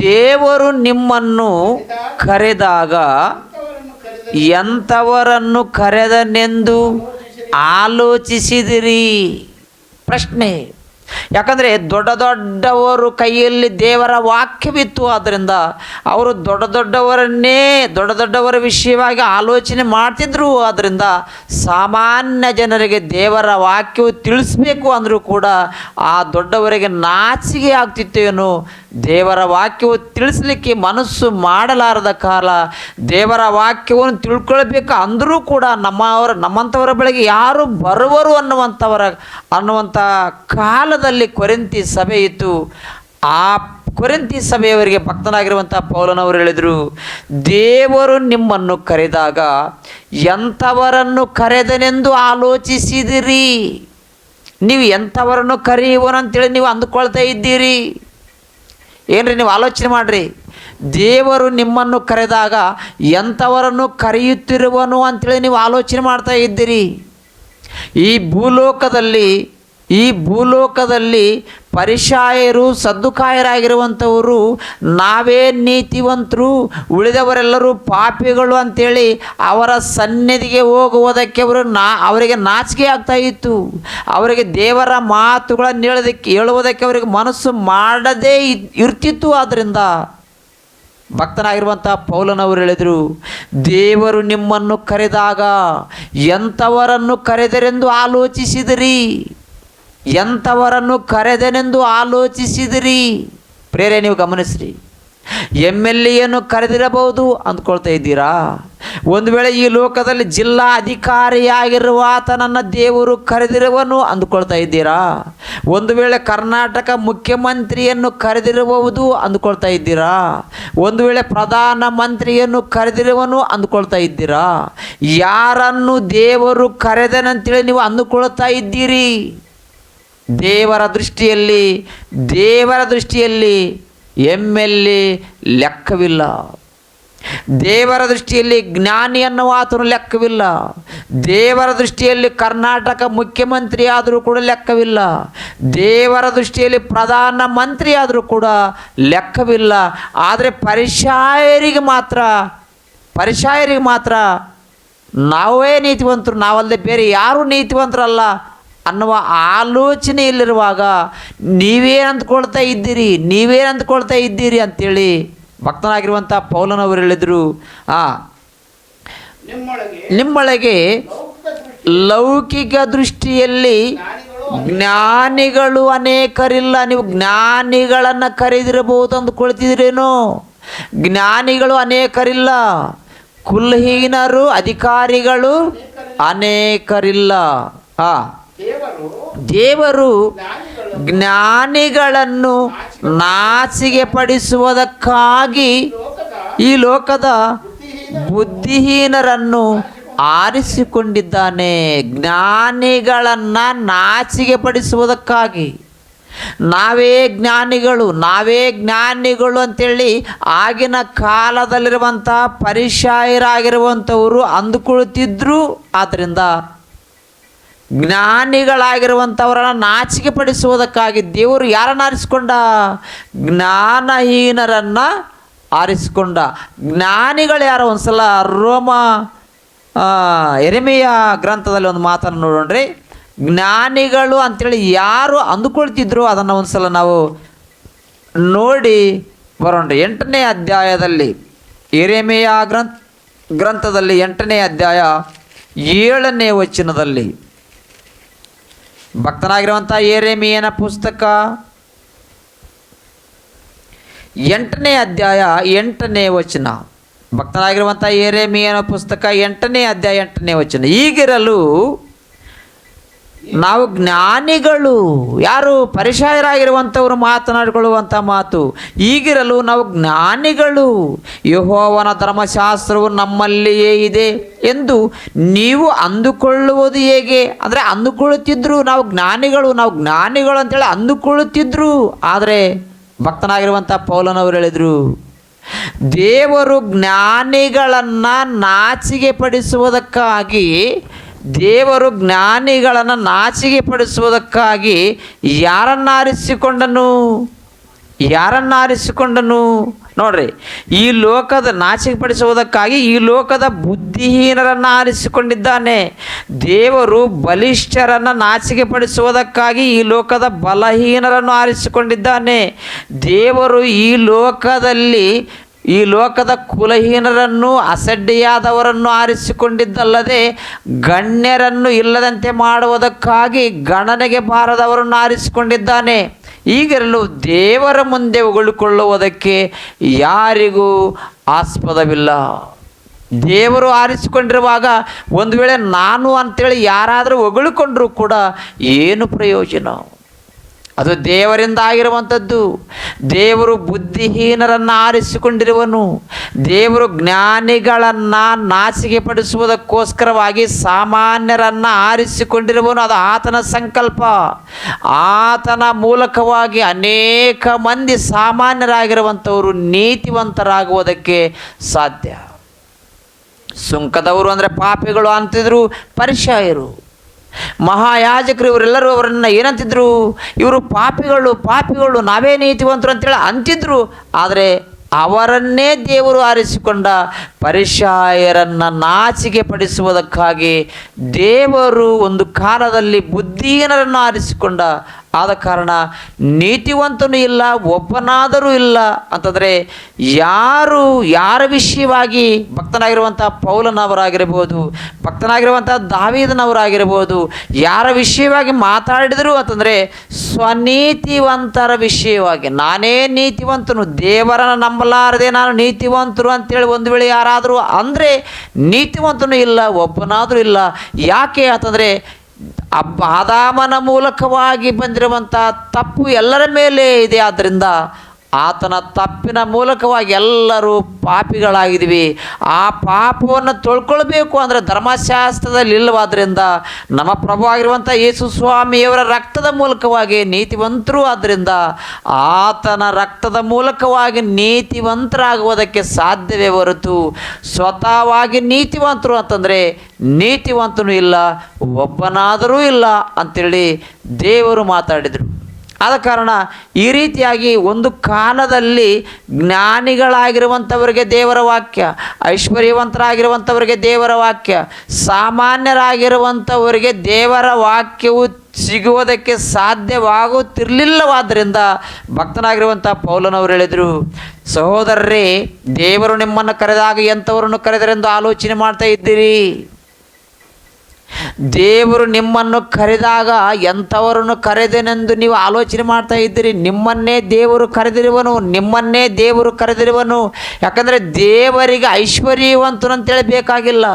ದೇವರು ನಿಮ್ಮನ್ನು ಕರೆದಾಗ ಎಂಥವರನ್ನು ಕರೆದನೆಂದು ಆಲೋಚಿಸಿದಿರಿ? ಪ್ರಶ್ನೆ. ಯಾಕಂದರೆ ದೊಡ್ಡ ದೊಡ್ಡವರು ಕೈಯಲ್ಲಿ ದೇವರ ವಾಕ್ಯವಿತ್ತು. ಆದ್ದರಿಂದ ಅವರು ದೊಡ್ಡ ದೊಡ್ಡವರ ವಿಷಯವಾಗಿ ಆಲೋಚನೆ ಮಾಡ್ತಿದ್ರು. ಆದ್ದರಿಂದ ಸಾಮಾನ್ಯ ಜನರಿಗೆ ದೇವರ ವಾಕ್ಯವು ತಿಳಿಸ್ಬೇಕು ಅಂದರೂ ಕೂಡ ಆ ದೊಡ್ಡವರಿಗೆ ನಾಚಿಕೆ ಆಗ್ತಿತ್ತೇನು. ದೇವರ ವಾಕ್ಯವು ತಿಳಿಸ್ಲಿಕ್ಕೆ ಮನಸ್ಸು ಮಾಡಲಾರದ ಕಾಲ, ದೇವರ ವಾಕ್ಯವನ್ನು ತಿಳ್ಕೊಳ್ಬೇಕು ಅಂದರೂ ಕೂಡ ನಮ್ಮಂಥವರ ಬಳಿಗೆ ಯಾರು ಬರುವರು ಅನ್ನುವಂಥ ಕಾಲದಲ್ಲಿ ಕೊರಿಂಥಿ ಸಭೆ ಇತ್ತು. ಆ ಕೊರಿಂಥಿ ಸಭೆಯವರಿಗೆ ಭಕ್ತನಾಗಿರುವಂಥ ಪೌಲನವರು ಹೇಳಿದರು, ದೇವರು ನಿಮ್ಮನ್ನು ಕರೆದಾಗ ಎಂಥವರನ್ನು ಕರೆದನೆಂದು ಆಲೋಚಿಸಿದಿರಿ? ನೀವು ಎಂಥವರನ್ನು ಕರೆಯುವನಂತೇಳಿ ನೀವು ಅಂದುಕೊಳ್ತಾ ಇದ್ದೀರಿ? ಏನ್ರಿ, ನೀವು ಆಲೋಚನೆ ಮಾಡಿರಿ. ದೇವರು ನಿಮ್ಮನ್ನು ಕರೆದಾಗ ಎಂಥವರನ್ನು ಕರೆಯುತ್ತಿರುವನು ಅಂಥೇಳಿ ನೀವು ಆಲೋಚನೆ ಮಾಡ್ತಾ ಇದ್ದೀರಿ. ಈ ಭೂಲೋಕದಲ್ಲಿ ಪರಿಶಾಯರು, ಸದ್ದುಕಾಯರಾಗಿರುವಂಥವರು ನಾವೇ ನೀತಿವಂತರು, ಉಳಿದವರೆಲ್ಲರೂ ಪಾಪಿಗಳು ಅಂಥೇಳಿ ಅವರ ಸನ್ನಿಧಿಗೆ ಹೋಗುವುದಕ್ಕೆ ಅವರಿಗೆ ನಾಚಿಕೆ ಆಗ್ತಾ ಇತ್ತು. ಅವರಿಗೆ ದೇವರ ಮಾತುಗಳನ್ನು ಹೇಳುವುದಕ್ಕೆ ಅವರಿಗೆ ಮನಸ್ಸು ಮಾಡದೇ ಇರ್ತಿತ್ತು. ಆದ್ದರಿಂದ ಭಕ್ತನಾಗಿರುವಂಥ ಪೌಲನವರು ಹೇಳಿದರು, ದೇವರು ನಿಮ್ಮನ್ನು ಕರೆದಾಗ ಎಂಥವರನ್ನು ಕರೆದರೆಂದು ಆಲೋಚಿಸಿದಿರಿ? ಎಂಥವರನ್ನು ಕರೆದನೆಂದು ಆಲೋಚಿಸಿದಿರಿ? ಪ್ರೇರೆ, ನೀವು ಗಮನಿಸ್ರಿ. MLAಯನ್ನು ಕರೆದಿರಬಹುದು ಅಂದ್ಕೊಳ್ತಾ ಇದ್ದೀರಾ? ಒಂದು ವೇಳೆ ಈ ಲೋಕದಲ್ಲಿ ಜಿಲ್ಲಾ ಅಧಿಕಾರಿಯಾಗಿರುವ ಆತನನ್ನು ದೇವರು ಕರೆದಿರುವನು ಅಂದ್ಕೊಳ್ತಾ ಇದ್ದೀರಾ? ಒಂದು ವೇಳೆ ಕರ್ನಾಟಕ ಮುಖ್ಯಮಂತ್ರಿಯನ್ನು ಕರೆದಿರಬಹುದು ಅಂದ್ಕೊಳ್ತಾ ಇದ್ದೀರಾ? ಒಂದು ವೇಳೆ ಪ್ರಧಾನ ಮಂತ್ರಿಯನ್ನು ಕರೆದಿರುವನು ಅಂದ್ಕೊಳ್ತಾ ಇದ್ದೀರಾ? ಯಾರನ್ನು ದೇವರು ಕರೆದನಂತೇಳಿ ನೀವು ಅಂದುಕೊಳ್ತಾ ಇದ್ದೀರಿ? ದೇವರ ದೃಷ್ಟಿಯಲ್ಲಿ MLA ಲೆಕ್ಕವಿಲ್ಲ. ದೇವರ ದೃಷ್ಟಿಯಲ್ಲಿ ಜ್ಞಾನಿ ಅನ್ನುವ ಆತನು ಲೆಕ್ಕವಿಲ್ಲ. ದೇವರ ದೃಷ್ಟಿಯಲ್ಲಿ ಕರ್ನಾಟಕ ಮುಖ್ಯಮಂತ್ರಿ ಆದರೂ ಕೂಡ ಲೆಕ್ಕವಿಲ್ಲ. ದೇವರ ದೃಷ್ಟಿಯಲ್ಲಿ ಪ್ರಧಾನ ಮಂತ್ರಿ ಆದರೂ ಕೂಡ ಲೆಕ್ಕವಿಲ್ಲ. ಆದರೆ ಪರಿಸಾಯರಿಗೆ ಮಾತ್ರ ನಾವೇ ನೀತಿವಂತರು, ನಾವಲ್ಲದೆ ಬೇರೆ ಯಾರೂ ನೀತಿವಂತರಲ್ಲ ಅನ್ನುವ ಆಲೋಚನೆಯಲ್ಲಿರುವಾಗ ನೀವೇನು ಅಂದ್ಕೊಳ್ತಾ ಇದ್ದೀರಿ ಅಂತೇಳಿ ಭಕ್ತನಾಗಿರುವಂಥ ಪೌಲನವರು ಹೇಳಿದರು. ನಿಮ್ಮೊಳಗೆ ಲೌಕಿಕ ದೃಷ್ಟಿಯಲ್ಲಿ ಜ್ಞಾನಿಗಳು ಅನೇಕರಿಲ್ಲ. ನೀವು ಜ್ಞಾನಿಗಳನ್ನು ಕರೆದಿರಬಹುದು ಅಂದುಕೊಳ್ತಿದ್ರೇನೋ? ಜ್ಞಾನಿಗಳು ಅನೇಕರಿಲ್ಲ. ಕುಲಹೀನರು ಅಧಿಕಾರಿಗಳು ಅನೇಕರಿಲ್ಲ. ದೇವರು ಜ್ಞಾನಿಗಳನ್ನು ನಾಚಿಕೆ ಪಡಿಸುವುದಕ್ಕಾಗಿ ಈ ಲೋಕದ ಬುದ್ಧಿಹೀನರನ್ನು ಆರಿಸಿಕೊಂಡಿದ್ದಾನೆ. ಜ್ಞಾನಿಗಳನ್ನು ನಾಚಿಕೆ ಪಡಿಸುವುದಕ್ಕಾಗಿ ನಾವೇ ಜ್ಞಾನಿಗಳು ಅಂತೇಳಿ ಆಗಿನ ಕಾಲದಲ್ಲಿರುವಂಥ ಪರಿಸಾಯರಾಗಿರುವಂಥವರು ಅಂದುಕೊಳ್ಳುತ್ತಿದ್ದರು. ಆದ್ದರಿಂದ ಜ್ಞಾನಿಗಳಾಗಿರುವಂಥವರನ್ನು ನಾಚಿಕೆ ಪಡಿಸುವುದಕ್ಕಾಗಿ ದೇವರು ಯಾರನ್ನು ಆರಿಸಿಕೊಂಡ? ಜ್ಞಾನಹೀನರನ್ನು ಆರಿಸಿಕೊಂಡ. ಜ್ಞಾನಿಗಳು ಯಾರು? ಒಂದ್ಸಲ ಯೆರೆಮೀಯ ಗ್ರಂಥದಲ್ಲಿ ಒಂದು ಮಾತನ್ನು ನೋಡೋಣ್ರಿ. ಜ್ಞಾನಿಗಳು ಅಂಥೇಳಿ ಯಾರು ಅಂದುಕೊಳ್ತಿದ್ರು ಅದನ್ನು ಒಂದ್ಸಲ ನಾವು ನೋಡಿ ಬರೋಣ್ರಿ. 8ನೇ ಅಧ್ಯಾಯದಲ್ಲಿ ಯೆರೆಮೀಯ ಗ್ರಂಥದಲ್ಲಿ 8ನೇ ಅಧ್ಯಾಯ 7ನೇ ವಚನದಲ್ಲಿ ಭಕ್ತನಾಗಿರುವಂಥ ಯೆರೆಮೀಯನ ಪುಸ್ತಕ 8ನೇ ಅಧ್ಯಾಯ 8ನೇ ವಚನ. ಭಕ್ತನಾಗಿರುವಂಥ ಯೆರೆಮೀಯನ ಪುಸ್ತಕ 8ನೇ ಅಧ್ಯಾಯ 8ನೇ ವಚನ. ಹೀಗಿರಲು ನಾವು ಜ್ಞಾನಿಗಳು, ಯಾರು? ಪರಿಸಾಯರಾಗಿರುವಂಥವರು ಮಾತನಾಡಿಕೊಳ್ಳುವಂಥ ಮಾತು. ಹೀಗಿರಲು ನಾವು ಜ್ಞಾನಿಗಳು, ಯೆಹೋವನ ಧರ್ಮಶಾಸ್ತ್ರವು ನಮ್ಮಲ್ಲಿಯೇ ಇದೆ ಎಂದು ನೀವು ಅಂದುಕೊಳ್ಳುವುದು ಹೇಗೆ? ಅಂದರೆ ಅಂದುಕೊಳ್ಳುತ್ತಿದ್ರು ನಾವು ಜ್ಞಾನಿಗಳು ಅಂತೇಳಿ ಅಂದುಕೊಳ್ಳುತ್ತಿದ್ರು. ಆದರೆ ಭಕ್ತನಾಗಿರುವಂಥ ಪೌಲನವರು ಹೇಳಿದರು, ದೇವರು ಜ್ಞಾನಿಗಳನ್ನು ನಾಚಿಕೆ ಪಡಿಸುವುದಕ್ಕಾಗಿ ಯಾರನ್ನು ಆರಿಸಿಕೊಂಡನು? ನೋಡ್ರಿ, ಈ ಲೋಕದ ನಾಚಿಕೆ ಪಡಿಸುವುದಕ್ಕಾಗಿ ಈ ಲೋಕದ ಬುದ್ಧಿಹೀನರನ್ನು ಆರಿಸಿಕೊಂಡಿದ್ದಾನೆ. ದೇವರು ಬಲಿಷ್ಠರನ್ನು ನಾಚಿಕೆ ಪಡಿಸುವುದಕ್ಕಾಗಿ ಈ ಲೋಕದ ಬಲಹೀನರನ್ನು ಆರಿಸಿಕೊಂಡಿದ್ದಾನೆ. ದೇವರು ಈ ಲೋಕದ ಕುಲಹೀನರನ್ನು, ಅಸಡ್ಡೆಯಾದವರನ್ನು ಆರಿಸಿಕೊಂಡಿದ್ದಲ್ಲದೆ ಗಣ್ಯರನ್ನು ಇಲ್ಲದಂತೆ ಮಾಡುವುದಕ್ಕಾಗಿ ಗಣನೆಗೆ ಬಾರದವರನ್ನು ಆರಿಸಿಕೊಂಡಿದ್ದಾನೆ. ಈಗಿರಲು ದೇವರ ಮುಂದೆ ಹೊಗಳಿಕೊಳ್ಳುವುದಕ್ಕೆ ಯಾರಿಗೂ ಆಸ್ಪದವಿಲ್ಲ. ದೇವರು ಆರಿಸಿಕೊಂಡಿರುವಾಗ ಒಂದು ವೇಳೆ ನಾನು ಅಂತೇಳಿ ಯಾರಾದರೂ ಹೊಗಳಿಕೊಂಡ್ರೂ ಕೂಡ ಏನು ಪ್ರಯೋಜನ? ಅದು ದೇವರಿಂದ ಆಗಿರುವಂಥದ್ದು. ದೇವರು ಬುದ್ಧಿಹೀನರನ್ನು ಆರಿಸಿಕೊಂಡಿರುವನು. ದೇವರು ಜ್ಞಾನಿಗಳನ್ನು ನಾಚಿಕೆ ಪಡಿಸುವುದಕ್ಕೋಸ್ಕರವಾಗಿ ಸಾಮಾನ್ಯರನ್ನು ಆರಿಸಿಕೊಂಡಿರುವನು. ಅದು ಆತನ ಸಂಕಲ್ಪ. ಆತನ ಮೂಲಕವಾಗಿ ಅನೇಕ ಮಂದಿ ಸಾಮಾನ್ಯರಾಗಿರುವಂಥವರು ನೀತಿವಂತರಾಗುವುದಕ್ಕೆ ಸಾಧ್ಯ. ಸುಂಕದವರು ಅಂದರೆ ಪಾಪಿಗಳು ಅಂತಿದ್ರು ಪರಿಸಾಯರು. ಮಹಾಯಾಜಕರು ಇವರೆಲ್ಲರೂ ಅವರನ್ನು ಏನಂತಿದ್ರು? ಇವರು ಪಾಪಿಗಳು, ನಾವೇ ನೀತಿವಂತರು ಅಂತೇಳಿ ಅಂತಿದ್ರು. ಆದರೆ ಅವರನ್ನೇ ದೇವರು ಆರಿಸಿಕೊಂಡ. ಪರಿಸಾಯರನ್ನು ನಾಚಿಕೆ ಪಡಿಸುವುದಕ್ಕಾಗಿ ದೇವರು ಒಂದು ಕಾಲದಲ್ಲಿ ಬುದ್ಧಿಹೀನರನ್ನು ಆರಿಸಿಕೊಂಡ. ಆದ ಕಾರಣ ನೀತಿವಂತನೂ ಇಲ್ಲ, ಒಬ್ಬನಾದರೂ ಇಲ್ಲ ಅಂತಂದರೆ ಯಾರ ವಿಷಯವಾಗಿ ಭಕ್ತನಾಗಿರುವಂಥ ಪೌಲನವರಾಗಿರ್ಬೋದು, ಭಕ್ತನಾಗಿರುವಂಥ ದಾವೀದನವರಾಗಿರ್ಬೋದು, ಯಾರ ವಿಷಯವಾಗಿ ಮಾತಾಡಿದರು ಅಂತಂದರೆ ಸ್ವನೀತಿವಂತರ ವಿಷಯವಾಗಿ. ನಾನೇ ನೀತಿವಂತನು, ದೇವರನ್ನು ನಂಬಲಾರದೆ ನಾನು ನೀತಿವಂತರು ಅಂತೇಳಿ ಒಂದು ವೇಳೆ ಯಾರಾದರೂ ಅಂದರೆ ನೀತಿವಂತನೂ ಇಲ್ಲ, ಒಬ್ಬನಾದರೂ ಇಲ್ಲ. ಯಾಕೆ ಅಂತಂದರೆ ಆದಾಮನ ಮೂಲಕವಾಗಿ ಬಂದಿರುವಂಥ ತಪ್ಪು ಎಲ್ಲರ ಮೇಲೆ ಇದೆ. ಆದ್ದರಿಂದ ಆತನ ತಪ್ಪಿನ ಮೂಲಕವಾಗಿ ಎಲ್ಲರೂ ಪಾಪಿಗಳಾಗಿದ್ದೀವಿ. ಆ ಪಾಪವನ್ನು ತೊಳ್ಕೊಳ್ಬೇಕು ಅಂದರೆ ಧರ್ಮಶಾಸ್ತ್ರದಲ್ಲಿ ಇಲ್ಲವಾದ್ದರಿಂದ ನಮ್ಮ ಪ್ರಭು ಆಗಿರುವಂಥ ಯೇಸು ಸ್ವಾಮಿಯವರ ರಕ್ತದ ಮೂಲಕವಾಗಿ ನೀತಿವಂತರು. ಆದ್ದರಿಂದ ಆತನ ರಕ್ತದ ಮೂಲಕವಾಗಿ ನೀತಿವಂತರಾಗುವುದಕ್ಕೆ ಸಾಧ್ಯವೇ ಹೊರತು ಸ್ವತಃವಾಗಿ ನೀತಿವಂತರು ಅಂತಂದರೆ ನೀತಿವಂತನೂ ಇಲ್ಲ, ಒಬ್ಬನಾದರೂ ಇಲ್ಲ ಅಂತೇಳಿ ದೇವರು ಮಾತಾಡಿದರು. ಆದ ಕಾರಣ ಈ ರೀತಿಯಾಗಿ ಒಂದು ಕಾಲದಲ್ಲಿ ಜ್ಞಾನಿಗಳಾಗಿರುವಂಥವರಿಗೆ ದೇವರ ವಾಕ್ಯ, ಐಶ್ವರ್ಯವಂತರಾಗಿರುವಂಥವರಿಗೆ ದೇವರ ವಾಕ್ಯ, ಸಾಮಾನ್ಯರಾಗಿರುವಂಥವರಿಗೆ ದೇವರ ವಾಕ್ಯವು ಸಿಗುವುದಕ್ಕೆ ಸಾಧ್ಯವಾಗುತ್ತಿರಲಿಲ್ಲವಾದ್ದರಿಂದ ಭಕ್ತನಾಗಿರುವಂಥ ಪೌಲನವರು ಹೇಳಿದರು, ಸಹೋದರರೇ, ದೇವರು ನಿಮ್ಮನ್ನು ಕರೆದಾಗ ಎಂಥವರನ್ನು ಕರೆದರೆಂದು ಆಲೋಚನೆ ಮಾಡ್ತಾ ಇದ್ದೀರಿ? ದೇವರು ನಿಮ್ಮನ್ನು ಕರೆದಾಗ ಎಂಥವರನ್ನು ಕರೆದನೆಂದು ನೀವು ಆಲೋಚನೆ ಮಾಡ್ತಾ ಇದ್ದೀರಿ. ನಿಮ್ಮನ್ನೇ ದೇವರು ಕರೆದಿರುವನು. ಯಾಕಂದರೆ ದೇವರಿಗೆ ಐಶ್ವರ್ಯವಂತನು ಅಂತೇಳಿ ಬೇಕಾಗಿಲ್ಲ,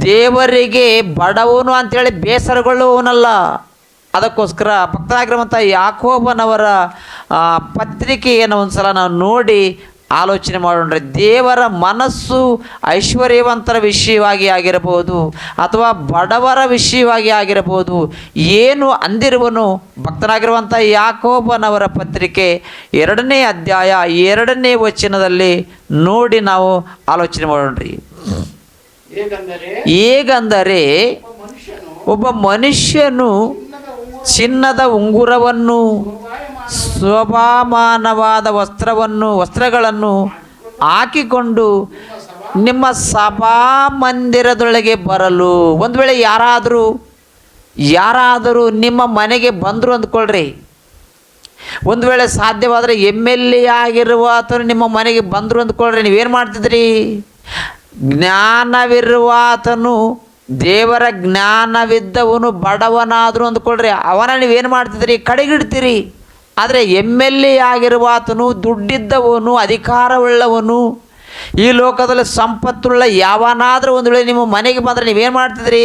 ದೇವರಿಗೆ ಬಡವನು ಅಂತೇಳಿ ಬೇಸರಗೊಳ್ಳುವವನಲ್ಲ. ಅದಕ್ಕೋಸ್ಕರ ಭಕ್ತರಾಗಿರುವಂಥ ಯಾಕೋಬನವರ ಪತ್ರಿಕೆಯನ್ನು ಒಂದು ಸಲ ನಾವು ನೋಡಿ ಆಲೋಚನೆ ಮಾಡೋಣ. ದೇವರ ಮನಸ್ಸು ಐಶ್ವರ್ಯವಂತರ ವಿಷಯವಾಗಿ ಆಗಿರಬಹುದು ಅಥವಾ ಬಡವರ ವಿಷಯವಾಗಿ ಆಗಿರಬಹುದು, ಏನು ಅಂದಿರುವನು? ಭಕ್ತನಾಗಿರುವಂಥ ಯಾಕೋಬನವರ ಪತ್ರಿಕೆ 2ನೇ ಅಧ್ಯಾಯ 2ನೇ ವಚನದಲ್ಲಿ ನೋಡಿ ನಾವು ಆಲೋಚನೆ ಮಾಡೋಣ್ರಿ. ಹೇಗಂದರೆ ಒಬ್ಬ ಮನುಷ್ಯನು ಚಿನ್ನದ ಉಂಗುರವನ್ನು, ಶೋಭಾಮಾನವಾದ ವಸ್ತ್ರಗಳನ್ನು ಹಾಕಿಕೊಂಡು ನಿಮ್ಮ ಸಭಾಮಂದಿರದೊಳಗೆ ಬರಲು. ಒಂದು ವೇಳೆ ಯಾರಾದರೂ ನಿಮ್ಮ ಮನೆಗೆ ಬಂದರು ಅಂದ್ಕೊಳ್ರಿ. ಒಂದು ವೇಳೆ ಸಾಧ್ಯವಾದರೆ MLA ಆಗಿರುವ ಆತನು ನಿಮ್ಮ ಮನೆಗೆ ಬಂದರು ಅಂದ್ಕೊಳ್ರಿ. ನೀವೇನು ಮಾಡ್ತಿದ್ರಿ? ಜ್ಞಾನವಿರುವ ಆತನು, ದೇವರ ಜ್ಞಾನವಿದ್ದವನು ಬಡವನಾದರೂ ಅಂದ್ಕೊಳ್ರಿ, ಅವನ ನೀವೇನು ಮಾಡ್ತಿದ್ರಿ? ಕಡೆಗಿಡ್ತೀರಿ. ಆದರೆ MLA ಆಗಿರುವ ಆತನು, ದುಡ್ಡಿದ್ದವನು, ಅಧಿಕಾರವುಳ್ಳವನು, ಈ ಲೋಕದಲ್ಲಿ ಸಂಪತ್ತುಳ್ಳ ಯಾವನಾದರೂ ಒಂದು ವೇಳೆ ನಿಮ್ಮ ಮನೆಗೆ ಬಂದರೆ ನೀವೇನು ಮಾಡ್ತಿದ್ರಿ?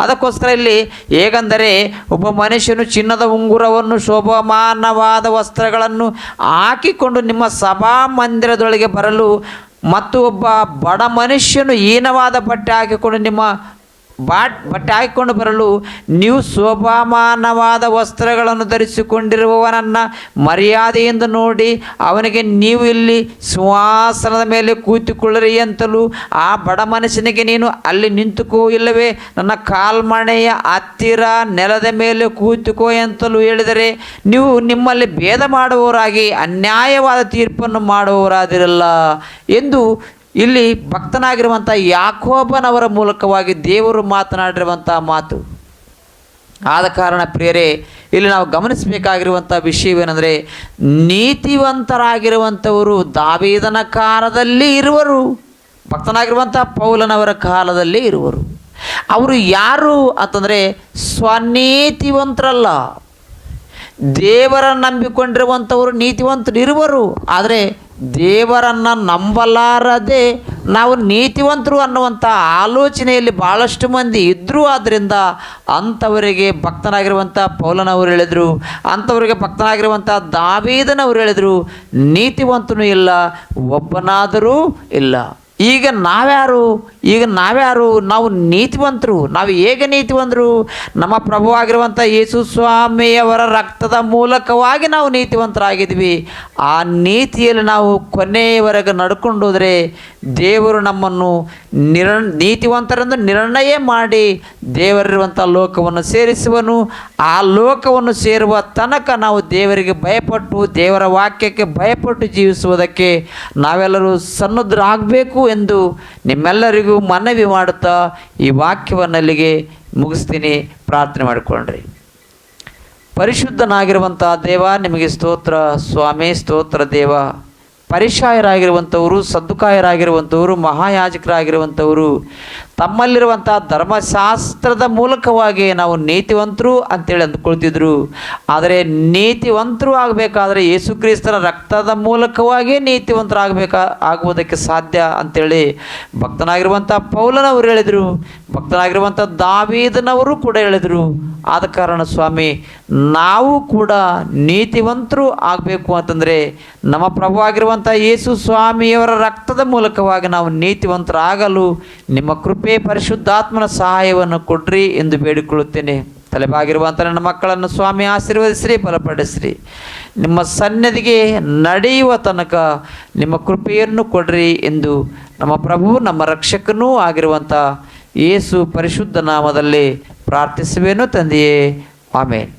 ಅದಕ್ಕೋಸ್ಕರ ಇಲ್ಲಿ ಹೇಗೆಂದರೆ ಒಬ್ಬ ಮನುಷ್ಯನು ಚಿನ್ನದ ಉಂಗುರವನ್ನು, ಶೋಭಾಮಾನವಾದ ವಸ್ತ್ರಗಳನ್ನು ಹಾಕಿಕೊಂಡು ನಿಮ್ಮ ಸಭಾಮಂದಿರದೊಳಗೆ ಬರಲು, ಮತ್ತು ಒಬ್ಬ ಬಡ ಮನುಷ್ಯನು ಹೀನವಾದ ಬಟ್ಟೆ ಹಾಕಿಕೊಂಡು ಬರಲು, ನೀವು ಶೋಭಾಮಾನವಾದ ವಸ್ತ್ರಗಳನ್ನು ಧರಿಸಿಕೊಂಡಿರುವವನನ್ನು ಮರ್ಯಾದೆಯಿಂದ ನೋಡಿ ಅವನಿಗೆ ನೀವು ಇಲ್ಲಿ ಸಿಂಹಾಸನದ ಮೇಲೆ ಕೂತುಕೊಳ್ಳಿರಿ ಅಂತಲೂ, ಆ ಬಡ ಮನುಷ್ಯನಿಗೆ ನೀನು ಅಲ್ಲಿ ನಿಂತುಕೋ, ಇಲ್ಲವೇ ನನ್ನ ಕಾಲ್ಮಣೆಯ ಹತ್ತಿರ ನೆಲದ ಮೇಲೆ ಕೂತುಕೋ ಅಂತಲೂ ಹೇಳಿದರೆ ನೀವು ನಿಮ್ಮಲ್ಲಿ ಭೇದ ಮಾಡುವವರಾಗಿ ಅನ್ಯಾಯವಾದ ತೀರ್ಪನ್ನು ಮಾಡುವವರಾದಿರಲ್ಲ ಎಂದು ಇಲ್ಲಿ ಭಕ್ತನಾಗಿರುವಂಥ ಯಾಕೋಬನವರ ಮೂಲಕವಾಗಿ ದೇವರು ಮಾತನಾಡಿರುವಂಥ ಮಾತು. ಆದ ಕಾರಣ ಪ್ರಿಯರೇ, ಇಲ್ಲಿ ನಾವು ಗಮನಿಸಬೇಕಾಗಿರುವಂಥ ವಿಷಯವೇನೆಂದರೆ, ನೀತಿವಂತರಾಗಿರುವಂಥವರು ದಾವೀದನ ಕಾಲದಲ್ಲಿ ಇರುವರು, ಭಕ್ತನಾಗಿರುವಂಥ ಪೌಲನವರ ಕಾಲದಲ್ಲಿ ಇರುವರು. ಅವರು ಯಾರು ಅಂತಂದರೆ ಸ್ವನೀತಿವಂತರಲ್ಲ. ದೇವರನ್ನು ನಂಬಿಕೊಂಡಿರುವಂಥವರು ನೀತಿವಂತರು ಇರುವರು, ಆದರೆ ದೇವರನ್ನು ನಂಬಲಾರದೆ ನಾವು ನೀತಿವಂತರು ಅನ್ನುವಂಥ ಆಲೋಚನೆಯಲ್ಲಿ ಭಾಳಷ್ಟು ಮಂದಿ ಇದ್ದರು. ಆದ್ದರಿಂದ ಅಂಥವರಿಗೆ ಭಕ್ತನಾಗಿರುವಂಥ ಪೌಲನವರು ಹೇಳಿದರು, ಅಂಥವರಿಗೆ ಭಕ್ತನಾಗಿರುವಂಥ ದಾವೀದನವರು ಹೇಳಿದರು, ನೀತಿವಂತನೂ ಇಲ್ಲ, ಒಬ್ಬನಾದರೂ ಇಲ್ಲ. ಈಗ ನಾವ್ಯಾರು? ನಾವು ನೀತಿವಂತರು. ನಾವು ಹೇಗೆ ನೀತಿವಂತರು? ನಮ್ಮ ಪ್ರಭುವಾಗಿರುವಂಥ ಯೇಸು ಸ್ವಾಮಿಯವರ ರಕ್ತದ ಮೂಲಕವಾಗಿ ನಾವು ನೀತಿವಂತರಾಗಿದ್ವಿ. ಆ ನೀತಿಯಲ್ಲಿ ನಾವು ಕೊನೆಯವರೆಗೆ ನಡ್ಕೊಂಡು ಹೋದರೆ ದೇವರು ನಮ್ಮನ್ನು ನೀತಿವಂತರೆಂದು ನಿರ್ಣಯ ಮಾಡಿ ದೇವರಿರುವಂಥ ಲೋಕವನ್ನು ಸೇರಿಸುವನು. ಆ ಲೋಕವನ್ನು ಸೇರುವ ತನಕ ನಾವು ದೇವರಿಗೆ ಭಯಪಟ್ಟು, ದೇವರ ವಾಕ್ಯಕ್ಕೆ ಭಯಪಟ್ಟು ಜೀವಿಸುವುದಕ್ಕೆ ನಾವೆಲ್ಲರೂ ಸನ್ನದ್ಧರಾಗಬೇಕು ಎಂದು ನಿಮ್ಮೆಲ್ಲರಿಗೂ ಮನವಿ ಮಾಡುತ್ತಾ ಈ ವಾಕ್ಯವನ್ನು ಅಲ್ಲಿಗೆ ಮುಗಿಸ್ತೀನಿ. ಪ್ರಾರ್ಥನೆ ಮಾಡಿಕೊಳ್ಳ್ರಿ. ಪರಿಶುದ್ಧನಾಗಿರುವಂಥ ದೇವ ನಿಮಗೆ ಸ್ತೋತ್ರ ಸ್ವಾಮಿ, ಸ್ತೋತ್ರ ದೇವ. ಪರಿಶಾಯರಾಗಿರುವಂಥವರು, ಸದ್ದುಕಾಯರಾಗಿರುವಂಥವರು, ಮಹಾಯಾಜಕರಾಗಿರುವಂಥವರು ತಮ್ಮಲ್ಲಿರುವಂಥ ಧರ್ಮಶಾಸ್ತ್ರದ ಮೂಲಕವಾಗಿ ನಾವು ನೀತಿವಂತರು ಅಂತೇಳಿ ಅಂದ್ಕೊಳ್ತಿದ್ರು. ಆದರೆ ನೀತಿವಂತರು ಆಗಬೇಕಾದ್ರೆ ಯೇಸುಕ್ರಿಸ್ತನ ರಕ್ತದ ಮೂಲಕವಾಗಿಯೇ ಆಗುವುದಕ್ಕೆ ಸಾಧ್ಯ ಅಂಥೇಳಿ ಭಕ್ತನಾಗಿರುವಂಥ ಪೌಲನವರು ಹೇಳಿದರು, ಭಕ್ತನಾಗಿರುವಂಥ ದಾವೀದನವರು ಕೂಡ ಹೇಳಿದರು. ಆದ ಕಾರಣ ಸ್ವಾಮಿ, ನಾವು ಕೂಡ ನೀತಿವಂತರು ಆಗಬೇಕು ಅಂತಂದರೆ ನಮ್ಮ ಪ್ರಭುವಾಗಿರುವಂಥ ಯೇಸು ಸ್ವಾಮಿಯವರ ರಕ್ತದ ಮೂಲಕವಾಗಿ ನಾವು ನೀತಿವಂತರಾಗಲು ನಿಮ್ಮ ಕೃಪೆ, ಪರಿಶುದ್ಧಾತ್ಮನ ಸಹಾಯವನ್ನು ಕೊಡ್ರಿ ಎಂದು ಬೇಡಿಕೊಳ್ಳುತ್ತೇನೆ. ತಲೆಬಾಗಿರುವಂಥ ನನ್ನ ಮಕ್ಕಳನ್ನು ಸ್ವಾಮಿ ಆಶೀರ್ವದಿಸ್ರಿ, ಬಲಪಡಿಸ್ರಿ. ನಿಮ್ಮ ಸನ್ನಿಧಿಗೆ ನಡೆಯುವ ತನಕ ನಿಮ್ಮ ಕೃಪೆಯನ್ನು ಕೊಡ್ರಿ ಎಂದು ನಮ್ಮ ಪ್ರಭು, ನಮ್ಮ ರಕ್ಷಕನೂ ಆಗಿರುವಂಥ ಯೇಸು ಪರಿಶುದ್ಧ ನಾಮದಲ್ಲಿ ಪ್ರಾರ್ಥಿಸುವೆನು ತಂದೆಯೇ, ಆಮೇನ್.